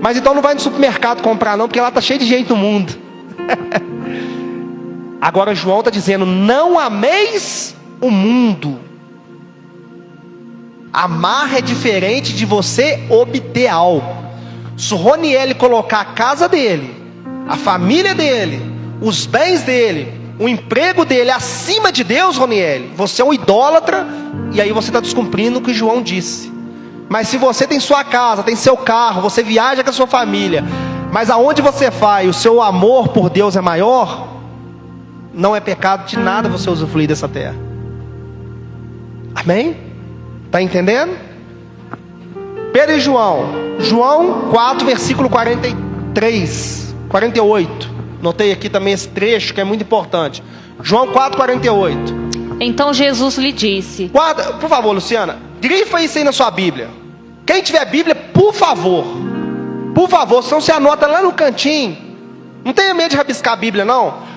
mas então não vai no supermercado comprar não, porque lá está cheio de gente do mundo. Agora João está dizendo, não ameis o mundo. Amar é diferente de você obter algo. Se o Roniel colocar a casa dele, a família dele, os bens dele, o emprego dele acima de Deus, Roniel, você é um idólatra, e aí você está descumprindo o que João disse. Mas se você tem sua casa, tem seu carro, você viaja com a sua família, mas aonde você vai, o seu amor por Deus é maior, não é pecado de nada você usufruir dessa terra. Amém? Está entendendo? Pedro e João. João 4, versículo 43, 48. Notei aqui também esse trecho que é muito importante. João 4, 48. Então Jesus lhe disse... Guarda, por favor, Luciana, grifa isso aí na sua Bíblia. Quem tiver Bíblia, por favor, senão você anota lá no cantinho. Não tenha medo de rabiscar a Bíblia, não.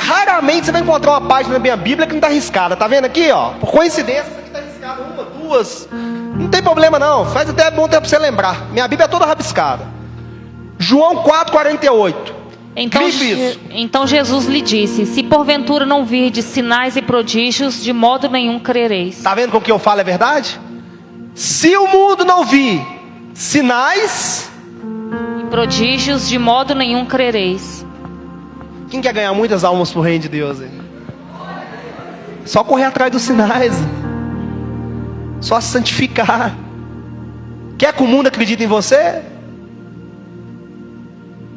Raramente você vai encontrar uma página da minha Bíblia que não está riscada. Tá vendo aqui, ó? Por coincidência, essa aqui está riscada, uma, duas. Não tem problema não, faz até bom tempo para você lembrar. Minha Bíblia é toda rabiscada. João 4, 48. Então Jesus lhe disse: se porventura não virdes sinais e prodígios, de modo nenhum crereis. Está vendo com o que eu falo é verdade? Se o mundo não vir sinais e prodígios, de modo nenhum crereis. Quem quer ganhar muitas almas para o reino de Deus? Hein? Só correr atrás dos sinais. Só se santificar. Quer que o mundo acredite em você?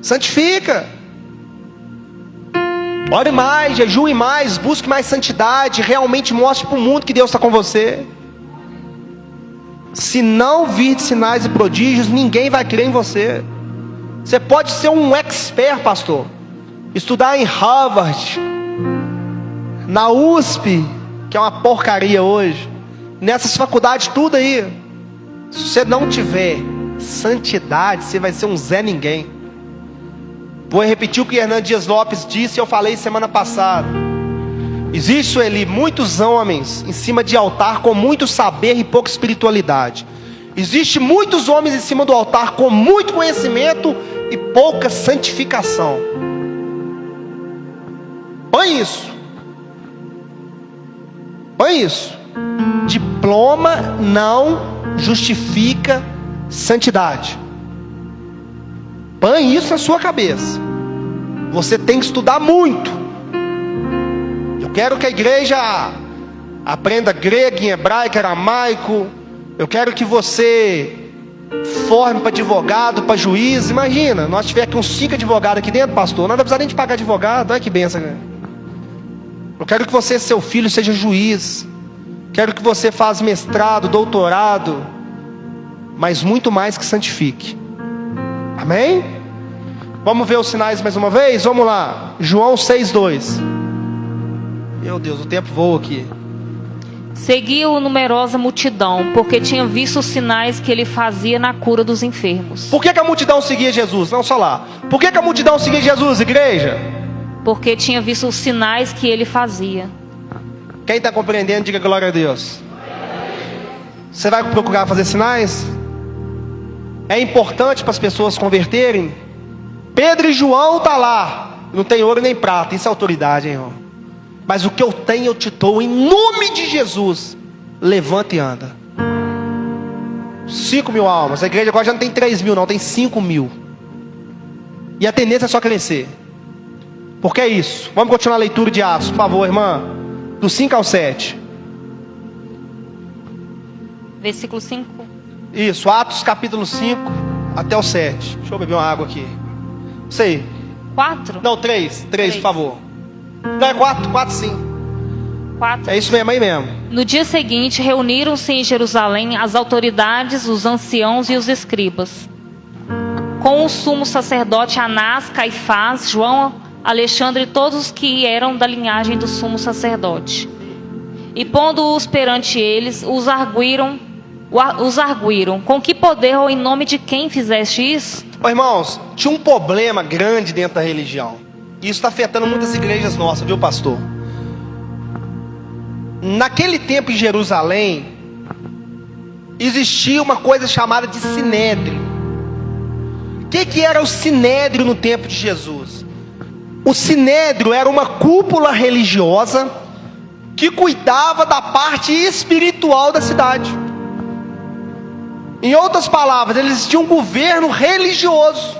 Santifica. Ore mais, jejue mais, busque mais santidade. Realmente mostre para o mundo que Deus está com você. Se não vir sinais e prodígios, ninguém vai crer em você. Você pode ser um expert, pastor, estudar em Harvard, na USP, que é uma porcaria hoje, nessas faculdades tudo aí. Se você não tiver santidade, você vai ser um Zé Ninguém. Vou repetir o que Hernando Dias Lopes disse, eu falei semana passada. Existe, Sueli, muitos homens em cima de altar com muito saber e pouca espiritualidade. Existe muitos homens em cima do altar com muito conhecimento e pouca santificação. Põe isso. Põe isso. Diploma não justifica santidade. Põe isso na sua cabeça. Você tem que estudar muito. Eu quero que a igreja aprenda grego, hebraico, aramaico. Eu quero que você forme para advogado, para juiz. Imagina, nós tivermos aqui uns 5 advogados aqui dentro, pastor. Nós não precisamos nem de pagar advogado. Olha que benção. Eu quero que você, seu filho, seja juiz. Quero que você faça mestrado, doutorado, mas muito mais que santifique. Amém? Vamos ver os sinais mais uma vez? Vamos lá. João 6:2. Meu Deus, o tempo voa aqui. Seguiu numerosa multidão, porque tinha visto os sinais que ele fazia na cura dos enfermos. Por que a multidão seguia Jesus? Não só lá. Por que a multidão seguia Jesus, igreja? Porque tinha visto os sinais que ele fazia. Quem está compreendendo, diga glória a Deus. Você vai procurar fazer sinais? É importante para as pessoas converterem. Pedro e João estão lá. Não tem ouro nem prata. Isso é autoridade, hein, irmão? Mas o que eu tenho eu te dou em nome de Jesus. Levanta e anda. 5 mil almas. A igreja agora já não tem 3 mil, não, tem 5 mil. E a tendência é só crescer. Porque é isso. Vamos continuar a leitura de Atos, por favor, irmã. Do 5 ao 7. Versículo 5. Isso, Atos capítulo 5 até o 7. Deixa eu beber uma água aqui. Isso aí. 4? Não, 3, por favor. Não, é 4 sim. 4. É isso mesmo, aí mesmo. No dia seguinte, reuniram-se em Jerusalém as autoridades, os anciãos e os escribas, com o sumo sacerdote Anás, Caifás, João, Alexandre e todos os que eram da linhagem do sumo sacerdote. E pondo-os perante eles, os arguíram, com que poder ou em nome de quem fizeste isso? Ô, irmãos, tinha um problema grande dentro da religião. E isso está afetando muitas igrejas nossas, viu, pastor? Naquele tempo em Jerusalém, existia uma coisa chamada de sinédrio. O que era o sinédrio no tempo de Jesus? O sinédrio era uma cúpula religiosa que cuidava da parte espiritual da cidade. Em outras palavras, eles tinham um governo religioso.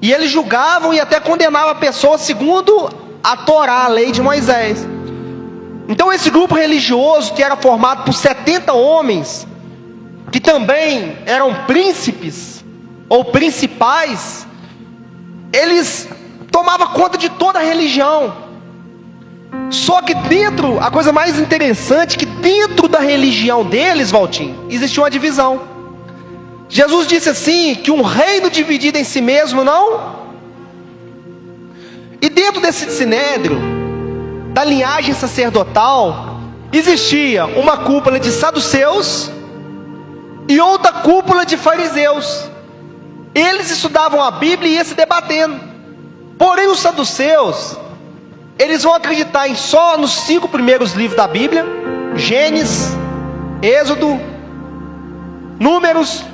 E eles julgavam e até condenavam pessoas segundo a Torá, a lei de Moisés. Então esse grupo religioso, que era formado por 70 homens, que também eram príncipes ou principais, eles tomavam conta de toda a religião. Só que dentro, a coisa mais interessante, que dentro da religião deles, Valtinho, existia uma divisão. Jesus disse assim, que um reino dividido em si mesmo não. E dentro desse sinédrio, da linhagem sacerdotal, existia uma cúpula de saduceus e outra cúpula de fariseus. Eles estudavam a Bíblia e iam se debatendo. Porém os saduceus, eles vão acreditar só nos 5 primeiros livros da Bíblia: Gênesis, Êxodo, Números,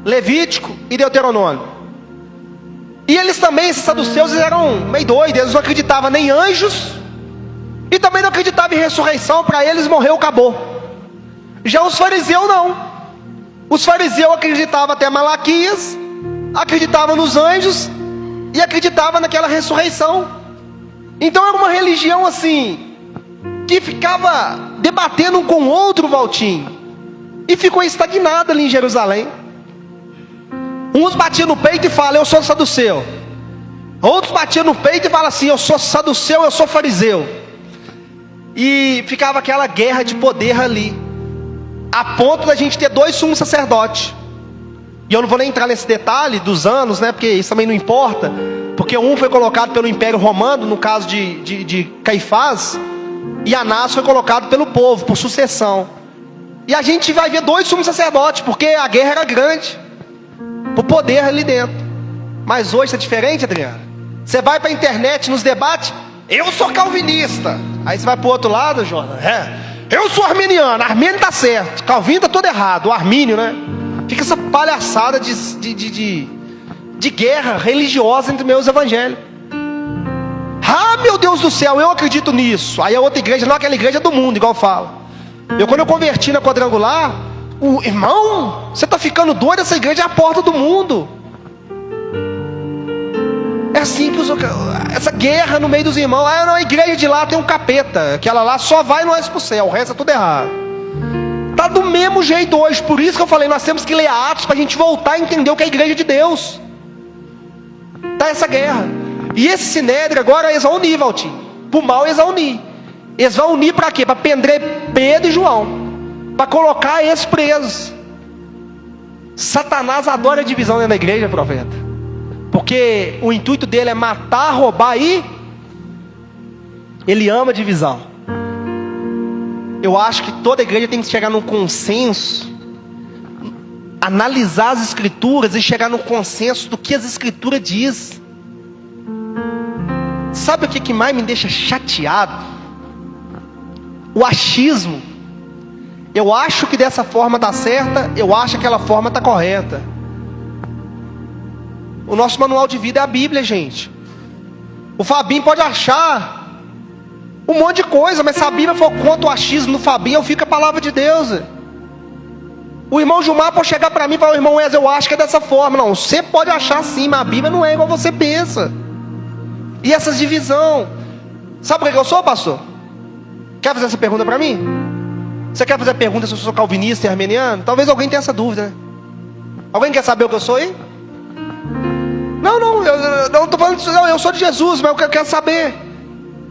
Levítico e Deuteronômio. E eles também, esses saduceus, eles eram meio doidos. Eles não acreditavam nem em anjos e também não acreditavam em ressurreição. Para eles morreu, acabou. Já os fariseus não. Os fariseus acreditavam até Malaquias, acreditavam nos anjos e acreditavam naquela ressurreição. Então era uma religião assim, que ficava debatendo um com o outro, Valtinho, e ficou estagnada ali em Jerusalém. Uns batiam no peito e falam: eu sou saduceu. Outros batiam no peito e falam assim: eu sou saduceu, eu sou fariseu. E ficava aquela guerra de poder ali, a ponto da gente ter 2 sumos sacerdotes. E eu não vou nem entrar nesse detalhe dos anos, né, porque isso também não importa. Porque um foi colocado pelo Império Romano, no caso de Caifás, e Anás foi colocado pelo povo, por sucessão. E a gente vai ver 2 sumos sacerdotes, porque a guerra era grande, o poder ali dentro. Mas hoje está diferente, Adriana. Você vai para a internet, nos debates: eu sou calvinista. Aí você vai para o outro lado, Jonas: eu sou arminiano, Armínio está certo, Calvino está todo errado, o Armínio, né? Fica essa palhaçada de guerra religiosa entre meus evangélicos. Ah, meu Deus do céu, eu acredito nisso. Aí a outra igreja, não, aquela igreja é do mundo, igual eu falo. Quando eu converti na Quadrangular, o irmão, você está ficando doido, essa igreja é a porta do mundo. É assim que essa guerra no meio dos irmãos. Ah, não, a igreja de lá tem um capeta, aquela lá só vai nós pro céu, o resto é tudo errado. Está do mesmo jeito hoje. Por isso que eu falei, nós temos que ler Atos para a gente voltar a entender o que é a igreja de Deus. Está essa guerra. E esse sinédrio agora eles vão unir, Valtinho. Por mal eles vão unir. Eles vão unir para quê? Para prender Pedro e João, para colocar eles presos. Satanás adora a divisão dentro da igreja, profeta, porque o intuito dele é matar, roubar e ele ama a divisão. Eu acho que toda igreja tem que chegar num consenso, analisar as escrituras e chegar num consenso do que as escrituras diz. Sabe o que mais me deixa chateado? O achismo. Eu acho que dessa forma está certa, eu acho que aquela forma está correta. O nosso manual de vida é a Bíblia, gente. O Fabinho pode achar um monte de coisa, mas se a Bíblia for contra o achismo no Fabinho, eu fico a palavra de Deus. O irmão Gilmar pode chegar para mim e falar: o irmão Wesley, eu acho que é dessa forma. Não, você pode achar sim, mas a Bíblia não é igual você pensa. E essas divisão. Sabe por que eu sou, pastor? Quer fazer essa pergunta para mim? Você quer fazer a pergunta se eu sou calvinista e arminiano? Talvez alguém tenha essa dúvida, né? Alguém quer saber o que eu sou aí? Não, eu não estou falando disso, não. Eu sou de Jesus, mas eu quero saber.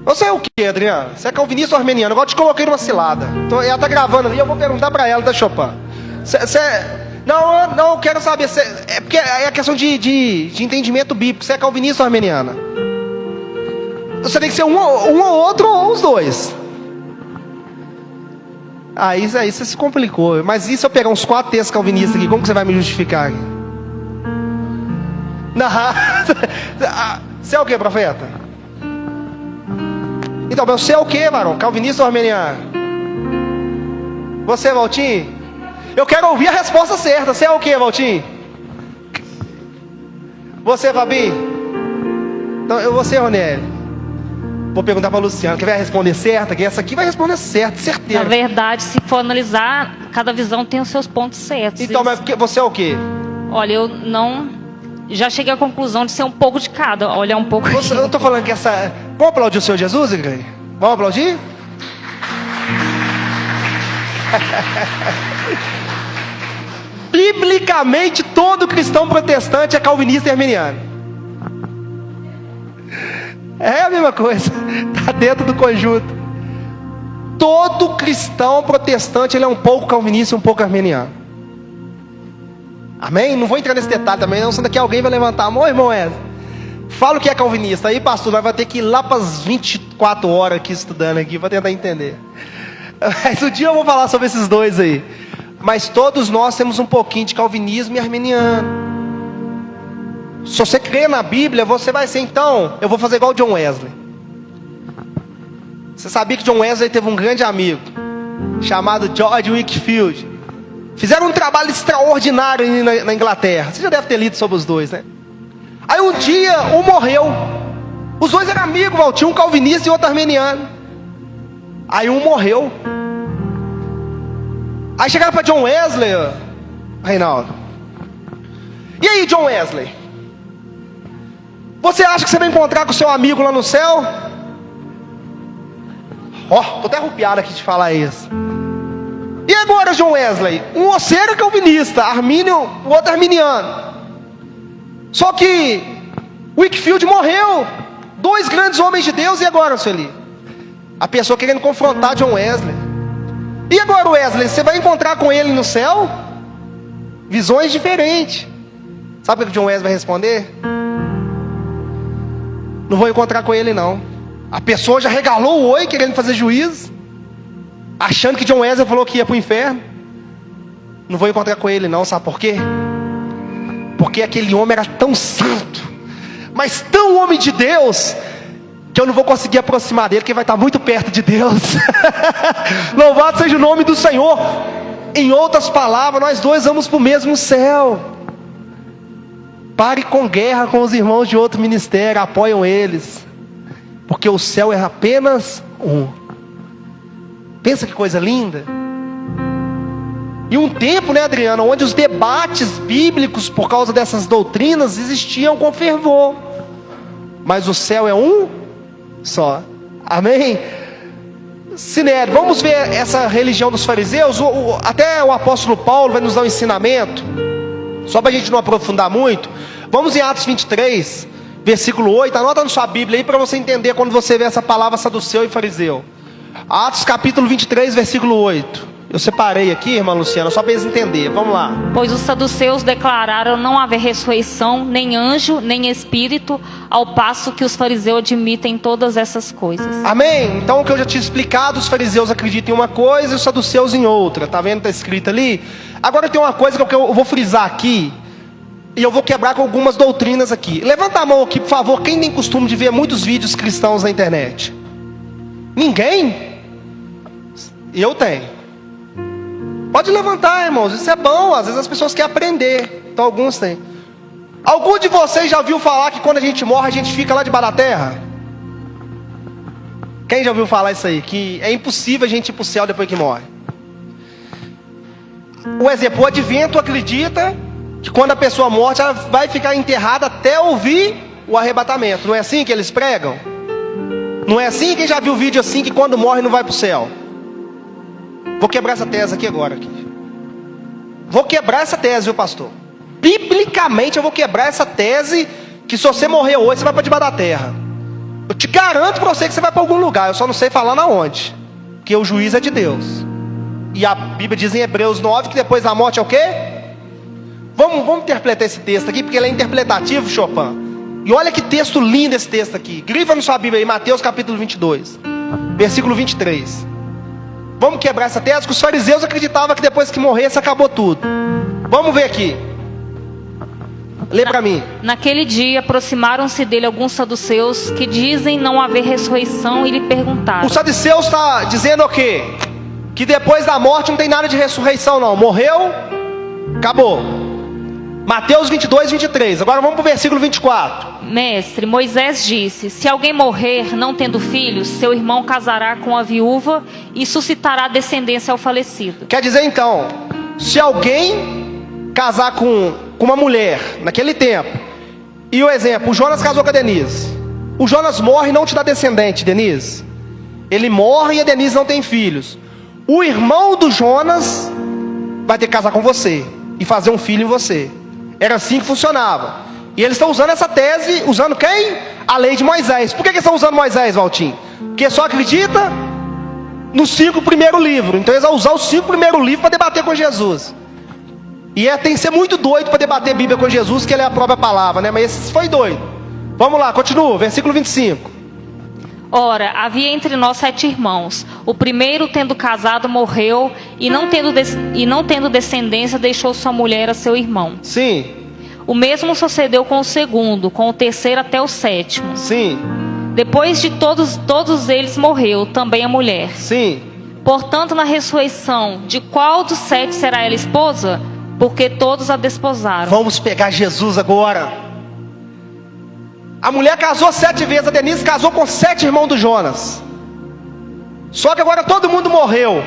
Você é o que, Adriano? Você é calvinista ou arminiano? Agora eu te coloquei numa cilada. Então, ela está gravando ali, eu vou perguntar para ela da Chopin. Não, eu quero saber. É porque é a questão de entendimento bíblico. Você é calvinista ou arminiana? Você tem que ser um ou outro, ou os dois. Aí você se complicou. Mas e se eu pegar uns 4 textos calvinistas aqui? Como que você vai me justificar aqui? Não. Você é o que, profeta? Então, mas você é o que, varão? Calvinista ou arminiano? Você, Valtinho? Eu quero ouvir a resposta certa. Você é o que, Valtinho? Você, Fabi? Então, eu vou ser Ronélio. Vou perguntar para a Luciana, que vai responder certo, que essa aqui vai responder certo, certeza. Na verdade, se for analisar, cada visão tem os seus pontos certos. Então, mas você é o quê? Olha, eu não... Já cheguei à conclusão de ser um pouco de cada, olhar um pouco... Eu não estou falando que essa... Vamos aplaudir o Senhor Jesus, igreja? Vamos aplaudir? Biblicamente, todo cristão protestante é calvinista e arminiano. É a mesma coisa. Está dentro do conjunto. Todo cristão protestante, ele é um pouco calvinista e um pouco arminiano. Amém? Não vou entrar nesse detalhe também, não. Se daqui alguém vai levantar a mão, irmão Wesley, fala o que é calvinista. Aí, pastor, nós vamos ter que ir lá para as 24 horas aqui estudando aqui, para tentar entender. Mas um dia eu vou falar sobre esses dois aí. Mas todos nós temos um pouquinho de calvinismo e arminiano. Se você crê na Bíblia, você vai ser, então, eu vou fazer igual o John Wesley. Você sabia que John Wesley teve um grande amigo chamado George Whitefield. Fizeram um trabalho extraordinário na Inglaterra. Você já deve ter lido sobre os dois, né? Aí um dia, um morreu. Os dois eram amigos, Valtinho, um calvinista e outro arminiano. Aí um morreu. Aí chegaram para John Wesley, Reinaldo. E aí, John Wesley? Você acha que você vai encontrar com o seu amigo lá no céu? Tô até arrupiado aqui de falar isso. E agora, John Wesley? Você era calvinista, Armínio, o outro arminiano. Só que Whitefield morreu. 2 grandes homens de Deus. E agora, Sueli? A pessoa querendo confrontar John Wesley. E agora, Wesley? Você vai encontrar com ele no céu? Visões diferentes. Sabe o que o John Wesley vai responder? Não vou encontrar com ele, não. A pessoa já regalou o oi, querendo fazer juízo, achando que John Wesley falou que ia para o inferno. Não vou encontrar com ele, não. Sabe por quê? Porque aquele homem era tão santo, mas tão homem de Deus, que eu não vou conseguir aproximar dele, porque vai estar muito perto de Deus. Louvado seja o nome do Senhor. Em outras palavras, nós dois vamos para o mesmo céu. Pare com guerra com os irmãos de outro ministério, apoiam eles, porque o céu é apenas um. Pensa que coisa linda. E um tempo, né, Adriana, onde os debates bíblicos por causa dessas doutrinas existiam com fervor, mas o céu é um só. Amém? Sinério, vamos ver essa religião dos fariseus. Até o apóstolo Paulo vai nos dar um ensinamento, só para a gente não aprofundar muito. Vamos em Atos 23, versículo 8. Anota na sua Bíblia aí para você entender quando você vê essa palavra saduceu e fariseu. Atos capítulo 23, versículo 8. Eu separei aqui, irmã Luciana, só para eles entenderem. Vamos lá. Pois os saduceus declararam não haver ressurreição, nem anjo, nem espírito, ao passo que os fariseus admitem todas essas coisas. Amém? Então o que eu já tinha explicado, os fariseus acreditam em uma coisa e os saduceus em outra. Tá vendo? Está escrito ali. Agora tem uma coisa que eu vou frisar aqui, e eu vou quebrar com algumas doutrinas aqui. Levanta a mão aqui, por favor, quem tem costume de ver muitos vídeos cristãos na internet? Ninguém? Eu tenho. Pode levantar, irmãos, isso é bom. Às vezes as pessoas querem aprender. Então alguns têm. Algum de vocês já ouviu falar que quando a gente morre a gente fica lá debaixo da terra? Quem já ouviu falar isso aí? Que é impossível a gente ir para o céu depois que morre. O exemplo, o advento acredita que quando a pessoa morre, ela vai ficar enterrada até ouvir o arrebatamento. Não é assim que eles pregam? Não é assim? Quem já viu vídeo assim que quando morre não vai para o céu? Vou quebrar essa tese aqui agora. Vou quebrar essa tese, viu, pastor? Biblicamente eu vou quebrar essa tese que se você morrer hoje, você vai para debaixo da terra. Eu te garanto para você que você vai para algum lugar. Eu só não sei falar na onde. Porque o juiz é de Deus. E a Bíblia diz em Hebreus 9 que depois da morte é o quê? Vamos interpretar esse texto aqui, porque ele é interpretativo, Chopin. E olha que texto lindo esse texto aqui. Grifa na sua Bíblia aí, Mateus capítulo 22, versículo 23. Vamos quebrar essa tese, que os fariseus acreditavam que depois que morresse acabou tudo. Vamos ver aqui. Lê para mim. Naquele dia aproximaram-se dele alguns saduceus que dizem não haver ressurreição e lhe perguntaram. O saduceu está dizendo o quê? Que depois da morte não tem nada de ressurreição não. Morreu, acabou. Mateus 22, 23. Agora vamos para o versículo 24. Mestre, Moisés disse: se alguém morrer não tendo filhos, seu irmão casará com a viúva e suscitará descendência ao falecido. Quer dizer então, se alguém casar com uma mulher naquele tempo, e o exemplo, o Jonas casou com a Denise. O Jonas morre e não te dá descendente, Denise. Ele morre e a Denise não tem filhos. O irmão do Jonas vai ter que casar com você e fazer um filho em você. Era assim que funcionava. E eles estão usando essa tese, usando quem? A lei de Moisés. Por que eles estão usando Moisés, Valtinho? Porque só acredita nos 5 primeiros livros. Então eles vão usar os 5 primeiros livros para debater com Jesus. E tem que ser muito doido para debater a Bíblia com Jesus, que ele é a própria palavra, né? Mas esse foi doido. Vamos lá, continua, versículo 25. Ora, havia entre nós 7 irmãos. O primeiro, tendo casado, morreu, e não tendo descendência, deixou sua mulher a seu irmão. Sim. O mesmo sucedeu com o segundo, com o terceiro até o 7º. Sim. Depois de todos eles morreu também a mulher. Sim. Portanto, na ressurreição, de qual dos 7 será ela esposa? Porque todos a desposaram. Vamos pegar Jesus agora. A mulher casou 7 vezes, a Denise casou com 7 irmãos do Jonas. Só que agora todo mundo morreu.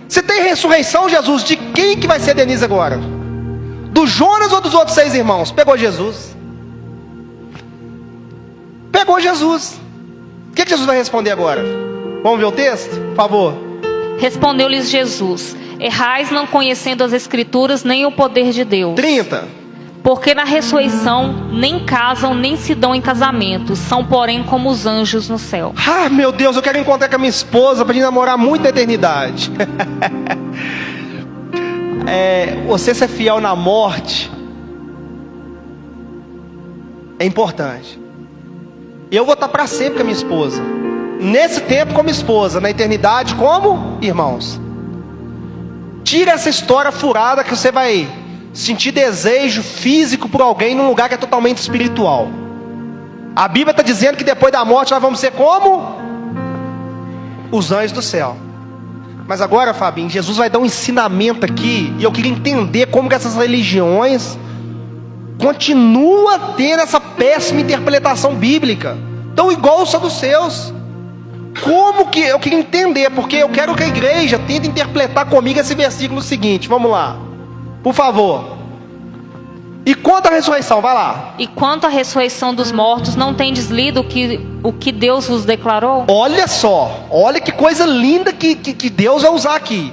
Se tem ressurreição, Jesus, de quem que vai ser a Denise agora? Do Jonas ou dos outros 6 irmãos? Pegou Jesus. Pegou Jesus. O que Jesus vai responder agora? Vamos ver o texto? Por favor. Respondeu-lhes Jesus: errais não conhecendo as Escrituras nem o poder de Deus. 30. Porque na ressurreição nem casam nem se dão em casamento, são porém como os anjos no céu. Ah, meu Deus, eu quero encontrar com a minha esposa para a gente namorar muito na eternidade. Você ser fiel na morte é importante. Eu vou estar para sempre com a minha esposa. Nesse tempo como esposa, na eternidade como irmãos. Tira essa história furada que você vai sentir desejo físico por alguém num lugar que é totalmente espiritual. A Bíblia está dizendo que depois da morte nós vamos ser como os anjos do céu. Mas agora, Fabinho, Jesus vai dar um ensinamento aqui, e eu queria entender como que essas religiões continuam tendo essa péssima interpretação bíblica. Então, igual os saduceus. Como que eu queria entender, porque eu quero que a igreja tente interpretar comigo esse versículo seguinte. Vamos lá, por favor. E quanto à ressurreição, vai lá. E quanto à ressurreição dos mortos, não tendes lido o que Deus vos declarou? Olha só, olha que coisa linda que Deus vai usar aqui.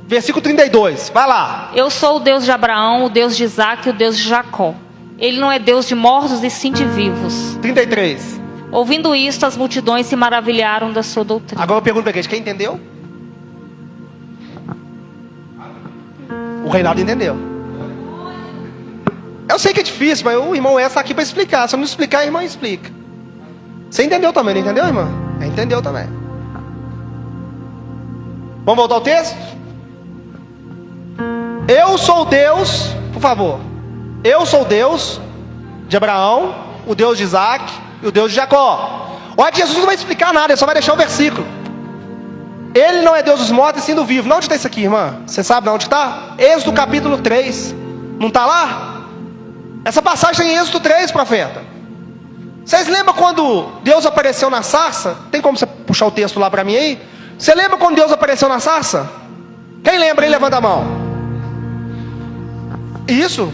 Versículo 32, vai lá. Eu sou o Deus de Abraão, o Deus de Isaac e o Deus de Jacó. Ele não é Deus de mortos e sim de vivos. 33. Ouvindo isto, as multidões se maravilharam da sua doutrina. Agora eu pergunto para a igreja, quem entendeu? O Reinaldo entendeu. Eu sei que é difícil, mas o irmão está aqui para explicar. Se eu não explicar, a irmã explica. Você entendeu também, não entendeu, irmã? Entendeu também. Vamos voltar ao texto? Eu sou Deus, por favor. Eu sou Deus de Abraão, o Deus de Isaac e o Deus de Jacó. Olha que Jesus não vai explicar nada, ele só vai deixar o versículo. Ele não é Deus dos mortos e sim do vivo. Não, onde está isso aqui, irmã? Você sabe onde está? Êxodo capítulo 3. Não está lá? Essa passagem tem em Êxodo 3, profeta. Vocês lembram quando Deus apareceu na sarça? Tem como você puxar o texto lá para mim aí? Você lembra quando Deus apareceu na sarça? Quem lembra aí? Levanta a mão. Isso.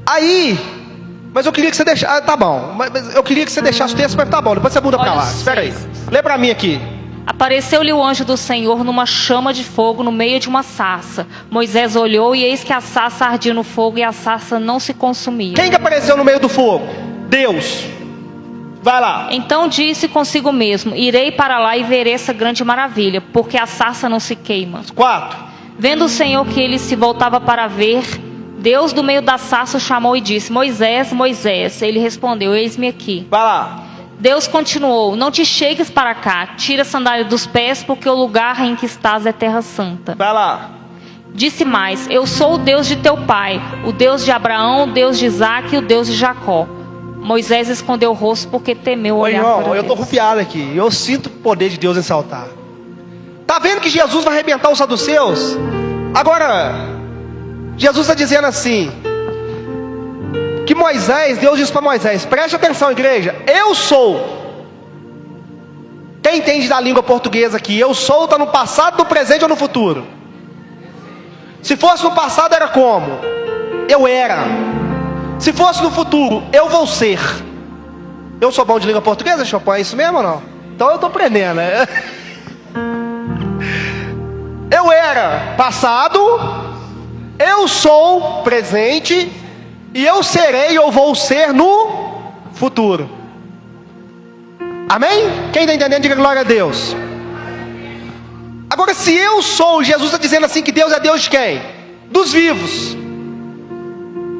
Aí, mas eu queria que você deixasse. Tá bom, mas eu queria que você deixasse o texto, mas tá bom, depois você muda pra lá. Espera aí. Lê pra mim aqui. Apareceu-lhe o anjo do Senhor numa chama de fogo no meio de uma sarça. Moisés olhou e eis que a sarça ardia no fogo e a sarça não se consumia. Quem que apareceu no meio do fogo? Deus. Vai lá. Então disse consigo mesmo: irei para lá e verei essa grande maravilha, porque a sarça não se queima. 4. Vendo o Senhor que ele se voltava para ver, Deus do meio da sarça o chamou e disse: Moisés, Moisés. Ele respondeu: eis-me aqui. Vai lá. Deus continuou: não te chegues para cá, tira a sandália dos pés, porque o lugar em que estás é terra santa. Vai lá. Disse mais: eu sou o Deus de teu pai, o Deus de Abraão, o Deus de Isaque e o Deus de Jacó. Moisés escondeu o rosto porque temeu olhar para Deus. Eu estou arrepiado aqui. Eu sinto o poder de Deus nesse altar. Tá vendo que Jesus vai arrebentar os saduceus? Agora, Jesus está dizendo assim, que Moisés, Deus disse para Moisés, preste atenção, igreja, eu sou. Quem entende da língua portuguesa aqui? Eu sou está no passado, no presente ou no futuro? Se fosse no passado era como? Eu era. Se fosse no futuro, eu vou ser. Eu sou bom de língua portuguesa, Chopin, é isso mesmo ou não? Então eu estou aprendendo, né? Eu era passado, eu sou presente, e eu serei ou vou ser no futuro. Amém? Quem está entendendo, diga glória a Deus. Agora, se eu sou, Jesus está dizendo assim que Deus é Deus de quem? Dos vivos.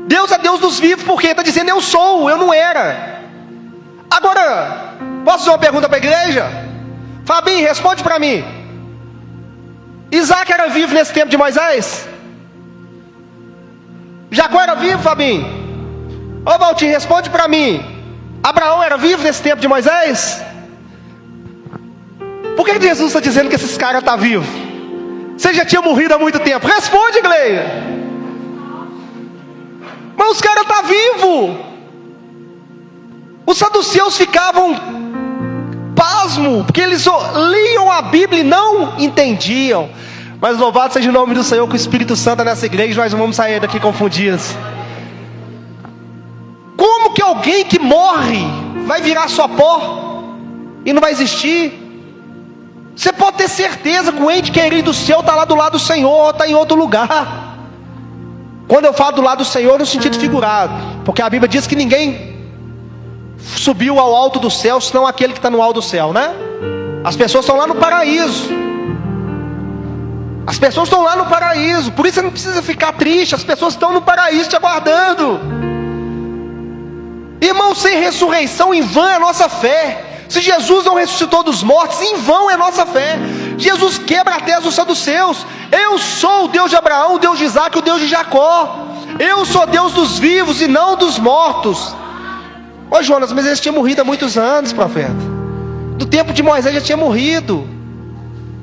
Deus é Deus dos vivos, porque Ele está dizendo eu sou, eu não era. Agora, posso fazer uma pergunta para a igreja? Fabinho, responde para mim. Isaac era vivo nesse tempo de Moisés? Jacó era vivo, Fabinho? Ô Valtinho, responde para mim. Abraão era vivo nesse tempo de Moisés? Por que Jesus está dizendo que esses caras estão vivos? Você já tinha morrido há muito tempo. Responde, igreja. Mas os caras estão vivos. Os saduceus ficavam pasmo, porque eles liam a Bíblia e não entendiam. Mas louvado seja o nome do Senhor, com o Espírito Santo nessa igreja, nós não vamos sair daqui confundidos. Como que alguém que morre vai virar só pó e não vai existir? Você pode ter certeza que o ente querido seu está lá do lado do Senhor, ou está em outro lugar. Quando eu falo do lado do Senhor, no sentido figurado, porque a Bíblia diz que ninguém subiu ao alto do céu, senão aquele que está no alto do céu, né? As pessoas estão lá no paraíso. As pessoas estão lá no paraíso. Por isso você não precisa ficar triste. As pessoas estão no paraíso te aguardando. Irmão, sem ressurreição, em vão é a nossa fé. Se Jesus não ressuscitou dos mortos, em vão é a nossa fé. Jesus quebra a tese dos saduceus. Eu sou o Deus de Abraão, o Deus de Isaque, o Deus de Jacó. Eu sou Deus dos vivos e não dos mortos. Ô Jonas, mas eles tinham morrido há muitos anos, profeta. Do tempo de Moisés já tinha morrido.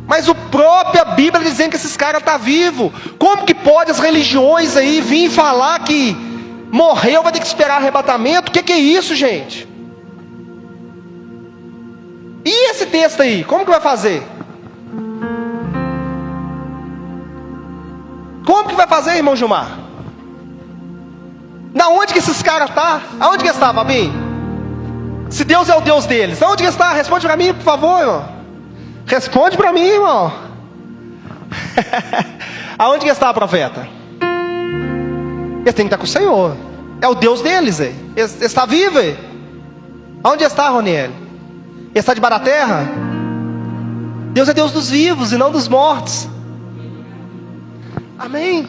Mas a própria Bíblia dizendo que esses caras estão vivos. Como que pode as religiões aí vir falar que morreu, vai ter que esperar arrebatamento? O que é isso, gente? E esse texto aí, como que vai fazer? Como que vai fazer, irmão Gilmar? Na onde que esses caras estão? Aonde que está, Fabinho? Se Deus é o Deus deles, aonde que está? Responde para mim, por favor, irmão. Responde para mim, irmão. Aonde que está, profeta? Eles têm que estar com o Senhor. É o Deus deles, Ele está vivo. Aonde está, Roniel? Ele está debaixo da terra? Deus é Deus dos vivos e não dos mortos. Amém.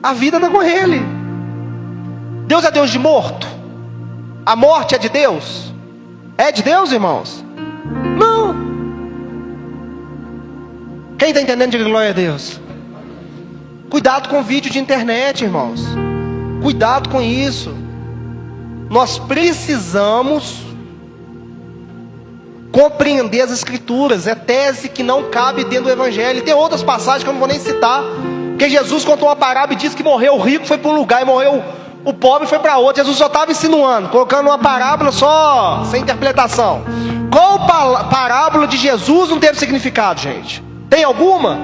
A vida está com Ele. Deus é Deus de morto? A morte é de Deus? É de Deus, irmãos? Não. Quem está entendendo, diga glória a Deus. Cuidado com o vídeo de internet, irmãos. Cuidado com isso. Nós precisamos compreender as Escrituras. É tese que não cabe dentro do Evangelho. Tem outras passagens que eu não vou nem citar. Porque Jesus contou uma parábola e disse que morreu o rico, foi para um lugar, e morreu o pobre, foi para outro. Jesus só estava insinuando, colocando uma parábola só, sem interpretação. Qual parábola de Jesus não teve significado, gente? Tem alguma?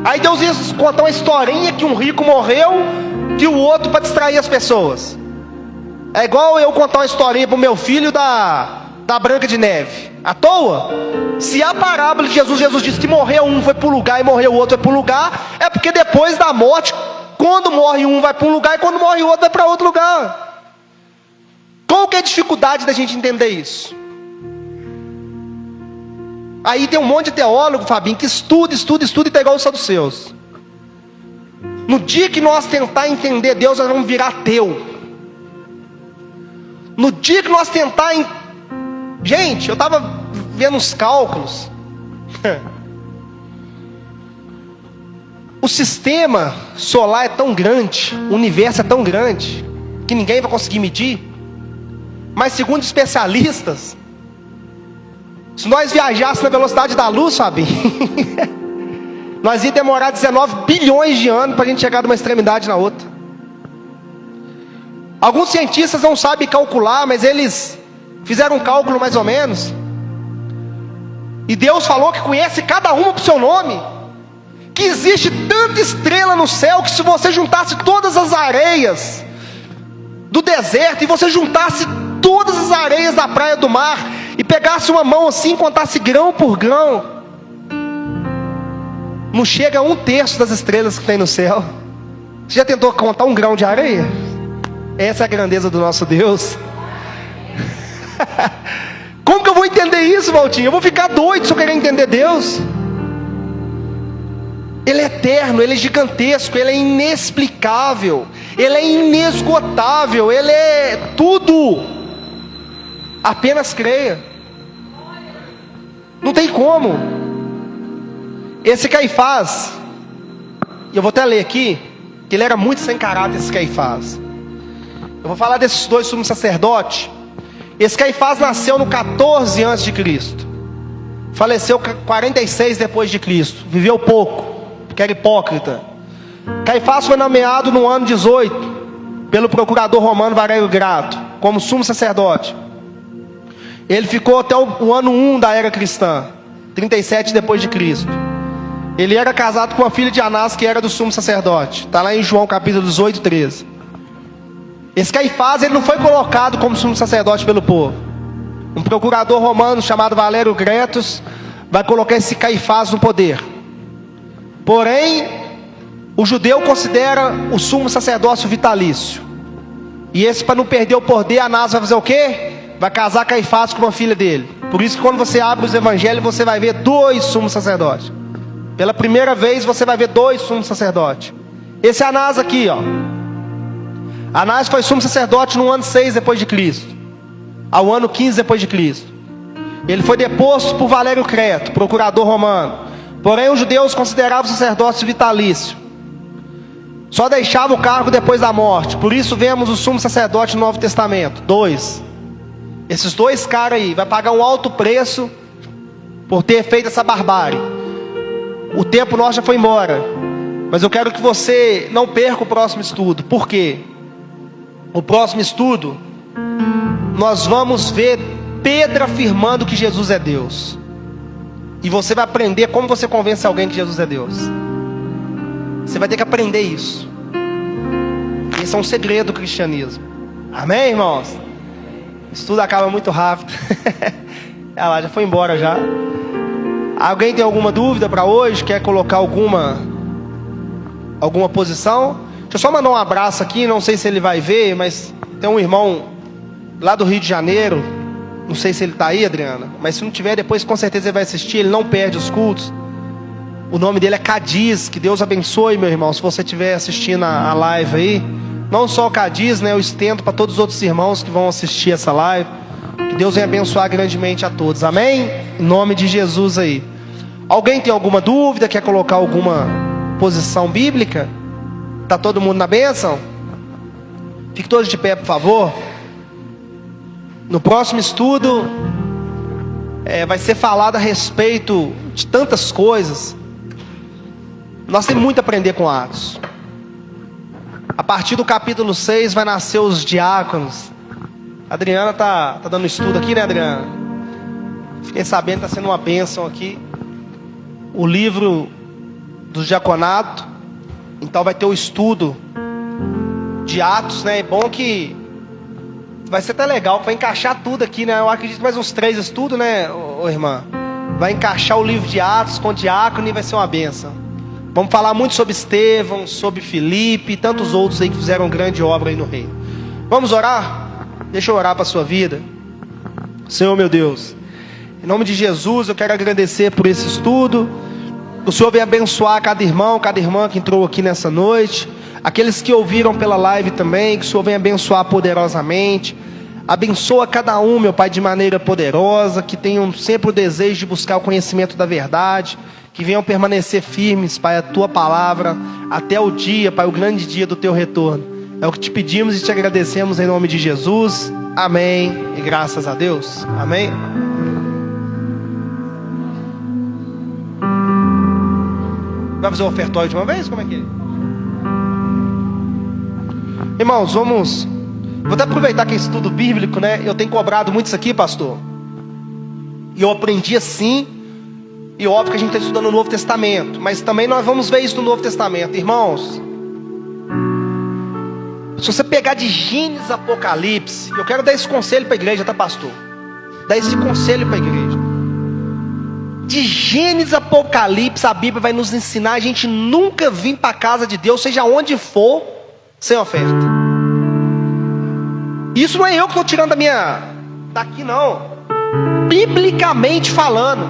Aí Deus ia contar uma historinha que um rico morreu, que o outro para distrair as pessoas. É igual eu contar uma historinha para o meu filho da Branca de Neve. À toa? Se a parábola de Jesus disse que morreu um foi para um lugar e morreu o outro foi para um lugar, é porque depois da morte, quando morre um vai para um lugar e quando morre o outro vai para outro lugar. Qual que é a dificuldade da gente entender isso? Aí tem um monte de teólogo, Fabinho, que estuda e está igual os saduceus. No dia que nós tentar entender Deus, nós vamos virar ateu. No dia que nós tentar... Gente, eu estava vendo uns cálculos. O sistema solar é tão grande, o universo é tão grande, que ninguém vai conseguir medir. Mas segundo especialistas, se nós viajássemos na velocidade da luz, Fabinho, nós ia demorar 19 bilhões de anos para a gente chegar de uma extremidade na outra. Alguns cientistas não sabem calcular, mas eles fizeram um cálculo mais ou menos. E Deus falou que conhece cada uma por seu nome. Que existe tanta estrela no céu que se você juntasse todas as areias do deserto e você juntasse todas as areias da praia do mar e pegasse uma mão assim e contasse grão por grão, não chega a 1/3 das estrelas que tem no céu. Você já tentou contar um grão de areia? Essa é a grandeza do nosso Deus. Como que eu vou entender isso, Valtinho? Eu vou ficar doido se eu querer entender Deus. Ele é eterno, Ele é gigantesco, Ele é inexplicável, Ele é inesgotável, Ele é tudo. Apenas creia. Não tem como. Esse Caifás, e eu vou até ler aqui, que ele era muito sem caráter, esse Caifás. Eu vou falar desses dois sumos sacerdotes. Esse Caifás nasceu no 14 a.C. Faleceu 46 depois de Cristo. Viveu pouco, porque era hipócrita. Caifás foi nomeado no ano 18 pelo procurador romano Valério Grato como sumo sacerdote. Ele ficou até o ano 1 da era cristã, 37 depois de Cristo. Ele era casado com a filha de Anás, que era do sumo sacerdote. Está lá em João capítulo 18, 13. Esse Caifás, ele não foi colocado como sumo sacerdote pelo povo. Um procurador romano chamado Valério Gratus vai colocar esse Caifás no poder. Porém, o judeu considera o sumo sacerdócio vitalício. E esse, para não perder o poder, Anás vai fazer o quê? Vai casar Caifás com uma filha dele. Por isso que quando você abre os evangelhos, você vai ver 2 sumos sacerdotes. Pela primeira vez você vai ver 2 sumos sacerdotes. Esse Anás aqui, ó. Anás foi sumo sacerdote no ano 6 depois de Cristo, ao ano 15 depois de Cristo. Ele foi deposto por Valério Grato, procurador romano. Porém os judeus consideravam o sacerdócio vitalício. Só deixava o cargo depois da morte. Por isso vemos o sumo sacerdote no Novo Testamento. 2. Esses 2 caras aí vai pagar um alto preço por ter feito essa barbárie. O tempo nosso já foi embora, mas eu quero que você não perca o próximo estudo. Por quê? O próximo estudo nós vamos ver Pedro afirmando que Jesus é Deus. E você vai aprender como você convence alguém que Jesus é Deus. Você vai ter que aprender isso. Esse é um segredo do cristianismo. Amém, irmãos? O estudo acaba muito rápido. Ela já foi embora já. Alguém tem alguma dúvida para hoje? Quer colocar alguma posição? Deixa eu só mandar um abraço aqui. Não sei se ele vai ver, mas tem um irmão lá do Rio de Janeiro. Não sei se ele está aí, Adriana, mas se não tiver, depois com certeza ele vai assistir. Ele não perde os cultos. O nome dele é Cadiz. Que Deus abençoe, meu irmão, se você estiver assistindo a live aí. Não só o Cadiz, né? Eu estendo para todos os outros irmãos que vão assistir essa live. Que Deus venha abençoar grandemente a todos. Amém? Em nome de Jesus aí. Alguém tem alguma dúvida? Quer colocar alguma posição bíblica? Está todo mundo na bênção? Fique todos de pé, por favor. No próximo estudo vai ser falado a respeito de tantas coisas. Nós temos muito a aprender com Atos. A partir do capítulo 6 vai nascer os diáconos. A Adriana tá dando estudo aqui, né, Adriana? Fiquei sabendo que está sendo uma bênção aqui. O livro do diaconato. Então vai ter o estudo de Atos, né? É bom que vai ser até legal, vai encaixar tudo aqui, né? Eu acredito que mais uns 3 estudos, né, ô irmã? Vai encaixar o livro de Atos com o diácono e vai ser uma bênção. Vamos falar muito sobre Estevão, sobre Filipe e tantos outros aí que fizeram grande obra aí no reino. Vamos orar? Deixa eu orar para a sua vida. Senhor meu Deus, em nome de Jesus eu quero agradecer por esse estudo. O Senhor vem abençoar cada irmão, cada irmã que entrou aqui nessa noite. Aqueles que ouviram pela live também, que o Senhor venha abençoar poderosamente. Abençoa cada um, meu Pai, de maneira poderosa, que tenham sempre o desejo de buscar o conhecimento da verdade, que venham permanecer firmes, Pai, a Tua palavra, até o dia, Pai, o grande dia do Teu retorno. É o que te pedimos e te agradecemos em nome de Jesus. Amém e graças a Deus. Amém. Vai fazer o ofertório de uma vez? Como é que é? Irmãos, vamos... Vou até aproveitar que é estudo bíblico, né? Eu tenho cobrado muito isso aqui, pastor. E eu aprendi assim. E óbvio que a gente está estudando o Novo Testamento. Mas também nós vamos ver isso no Novo Testamento. Irmãos, se você pegar de Gênesis a Apocalipse, eu quero dar esse conselho para a igreja, tá, pastor? Dar esse conselho para a igreja. De Gênesis a Apocalipse, a Bíblia vai nos ensinar a gente nunca vir para a casa de Deus, seja onde for, sem oferta. Isso não é eu que estou tirando daqui não. Biblicamente falando,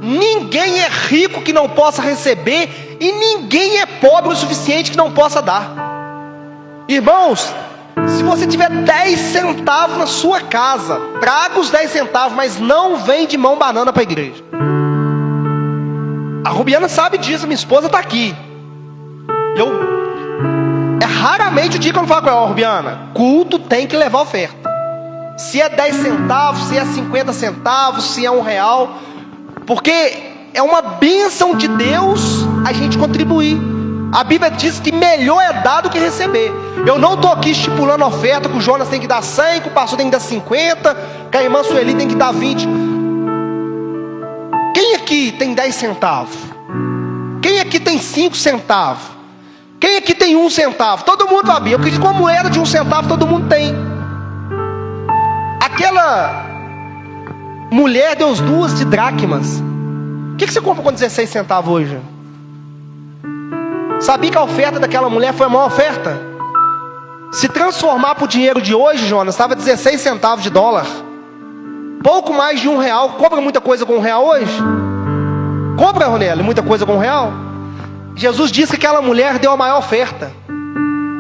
ninguém é rico que não possa receber, e ninguém é pobre o suficiente que não possa dar. Irmãos, se você tiver 10 centavos na sua casa, traga os 10 centavos, mas não vem de mão banana para a igreja. A Rubiana sabe disso, minha esposa está aqui. É raramente o dia que eu não falo com ela, Rubiana, culto tem que levar oferta. Se é 10 centavos, se é 50 centavos, se é R$1, porque é uma bênção de Deus a gente contribuir. A Bíblia diz que melhor é dar do que receber. Eu não estou aqui estipulando oferta, que o Jonas tem que dar 100, que o pastor tem que dar 50, que a irmã Sueli tem que dar 20. Quem aqui tem 10 centavos? Quem aqui tem 5 centavos? Quem aqui tem 1 centavo? Todo mundo, Fabi. Eu acredito que uma moeda de 1 centavo todo mundo tem. Aquela mulher deu 2 de dracmas. O que você compra com 16 centavos hoje? Sabia que a oferta daquela mulher foi a maior oferta? Se transformar para o dinheiro de hoje, Jonas, estava 16 centavos de dólar. Pouco mais de R$1. Compra muita coisa com R$1 hoje? Compra, Ronelli, muita coisa com R$1? Jesus disse que aquela mulher deu a maior oferta.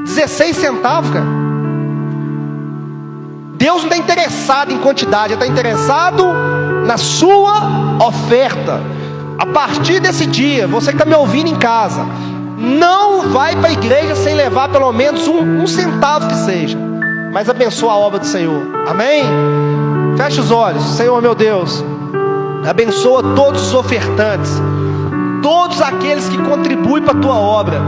16 centavos, cara. Deus não está interessado em quantidade, Ele está interessado na sua oferta. A partir desse dia, você que está me ouvindo em casa, não vai para a igreja sem levar pelo menos um centavo que seja, mas abençoa a obra do Senhor. Amém? Feche os olhos. Senhor meu Deus, abençoa todos os ofertantes, todos aqueles que contribuem para a tua obra.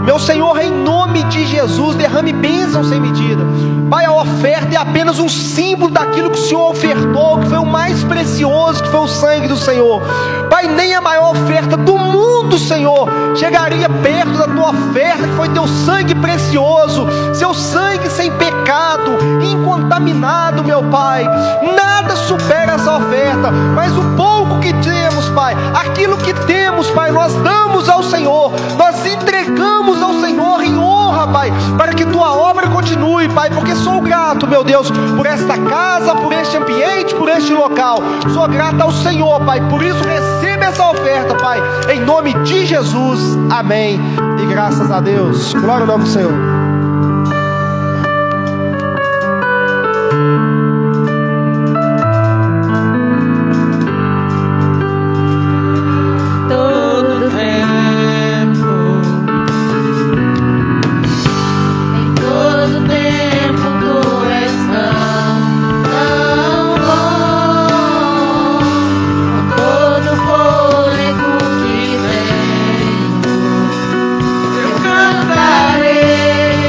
Meu Senhor, em nome de Jesus, derrame bênção sem medida. Pai, a oferta é apenas um símbolo daquilo que o Senhor ofertou, que foi o mais precioso, que foi o sangue do Senhor. Pai, nem a maior oferta do mundo, Senhor, chegaria perto da tua oferta, que foi teu sangue precioso, seu sangue sem pecado, incontaminado, meu Pai. Nada supera essa oferta, mas o pouco que temos, Pai, aquilo que temos, Pai, nós damos ao Senhor, nós entregamos ao Senhor em honra, Pai, para que tua obra continue, Pai, porque sou grato, meu Deus, por esta casa, por este ambiente, por este local. Sou grato ao Senhor, Pai, por isso receba essa oferta, Pai, em nome de Jesus, amém, e graças a Deus. Glória ao nome do Senhor. Cantarei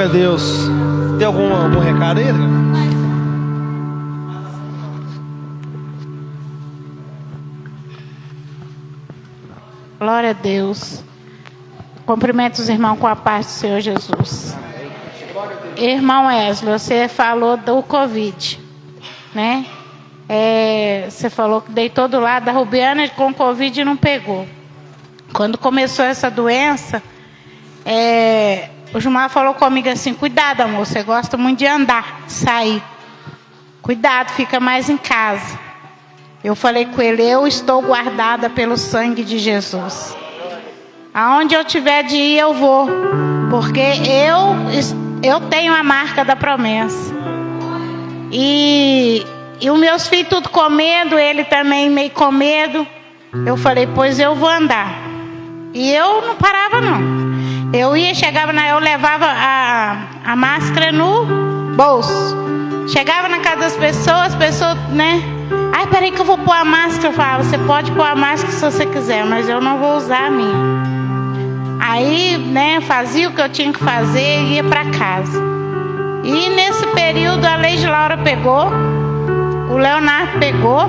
Glória a Deus. Tem algum recado aí, Edgar? Glória a Deus. Cumprimento os irmãos com a paz do Senhor Jesus. Irmão Wesley, você falou do Covid, né? Você falou que deitou do lado da Rubiana com Covid e não pegou. Quando começou essa doença, o Gilmar falou comigo assim: cuidado, amor, você gosta muito de andar, de sair. Cuidado, fica mais em casa. Eu falei com ele: eu estou guardada pelo sangue de Jesus. Aonde eu tiver de ir, eu vou. Porque eu tenho a marca da promessa. E os meus filhos tudo com medo, ele também meio com medo. Eu falei: pois eu vou andar. E eu não parava não. Eu ia, chegava, eu levava a máscara no bolso. Chegava na casa das pessoas, né? Ai, peraí que eu vou pôr a máscara. Eu falava: você pode pôr a máscara se você quiser, mas eu não vou usar a minha. Aí, né, fazia o que eu tinha que fazer e ia para casa. E nesse período a Leide Laura pegou, o Leonardo pegou.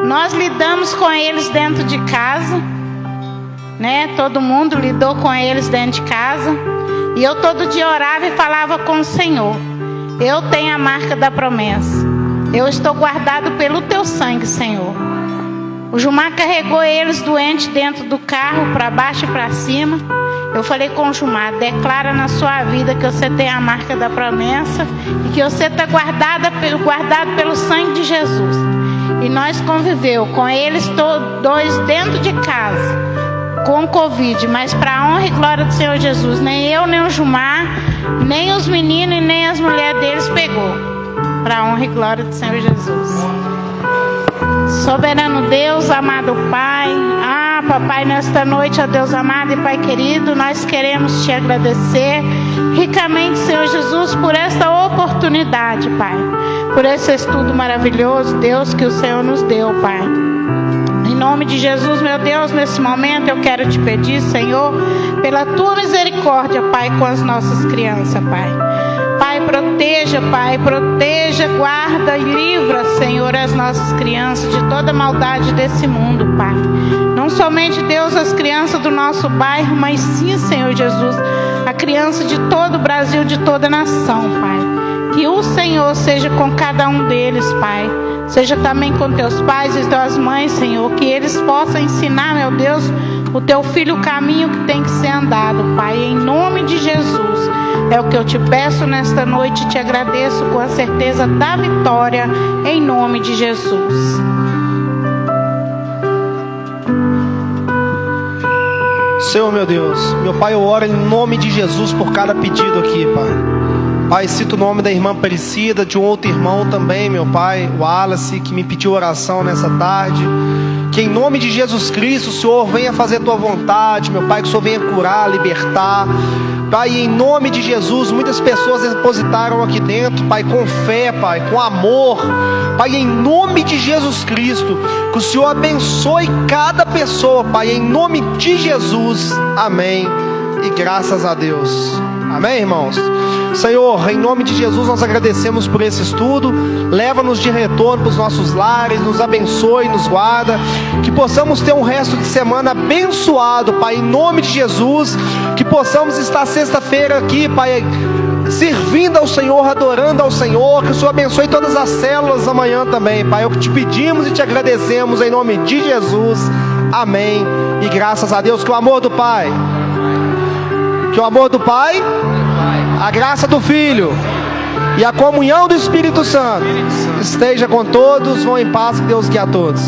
Nós lidamos com eles dentro de casa, né? Todo mundo lidou com eles dentro de casa. E eu todo dia orava e falava com o Senhor: eu tenho a marca da promessa. Eu estou guardado pelo teu sangue, Senhor. O Gilmar carregou eles doentes dentro do carro, para baixo e para cima. Eu falei com o Gilmar: declara na sua vida que você tem a marca da promessa e que você está guardado pelo sangue de Jesus. E nós conviveu com eles dois dentro de casa, com Covid, mas para a honra e glória do Senhor Jesus, nem eu, nem o Gilmar, nem os meninos e nem as mulheres deles pegou. Para a honra e glória do Senhor Jesus. Soberano Deus, amado Pai, Papai, nesta noite, ó Deus amado e Pai querido, nós queremos te agradecer ricamente, Senhor Jesus, por esta oportunidade, Pai, por esse estudo maravilhoso, Deus, que o Senhor nos deu, Pai. Em nome de Jesus, meu Deus, nesse momento eu quero te pedir, Senhor, pela tua misericórdia, Pai, com as nossas crianças, Pai. Pai, proteja, guarda e livra, Senhor, as nossas crianças de toda maldade desse mundo, Pai. Não somente, Deus, as crianças do nosso bairro, mas sim, Senhor Jesus, a criança de todo o Brasil, de toda a nação, Pai. Que o Senhor seja com cada um deles, Pai. Seja também com teus pais e tuas mães, Senhor, que eles possam ensinar, meu Deus, o teu filho o caminho que tem que ser andado, Pai, em nome de Jesus. É o que eu te peço nesta noite e te agradeço com a certeza da vitória, em nome de Jesus. Senhor, meu Deus, meu Pai, eu oro em nome de Jesus por cada pedido aqui, Pai. Pai, cito o nome da irmã Aparecida, de um outro irmão também, meu Pai, o Wallace, que me pediu oração nessa tarde. Que em nome de Jesus Cristo o Senhor venha fazer a tua vontade, meu Pai, que o Senhor venha curar, libertar. Pai, em nome de Jesus, muitas pessoas depositaram aqui dentro, Pai, com fé, Pai, com amor. Pai, em nome de Jesus Cristo, que o Senhor abençoe cada pessoa, Pai, em nome de Jesus. Amém. E graças a Deus. Amém, irmãos? Senhor, em nome de Jesus nós agradecemos por esse estudo. Leva-nos de retorno para os nossos lares, nos abençoe, nos guarda. Que possamos ter um resto de semana abençoado, Pai, em nome de Jesus. Que possamos estar sexta-feira aqui, Pai, servindo ao Senhor, adorando ao Senhor. Que o Senhor abençoe todas as células amanhã também, Pai. É o que te pedimos e te agradecemos em nome de Jesus. Amém. E graças a Deus, que o amor do Pai, a graça do Filho e a comunhão do Espírito Santo esteja com todos. Vão em paz, que Deus guie a todos.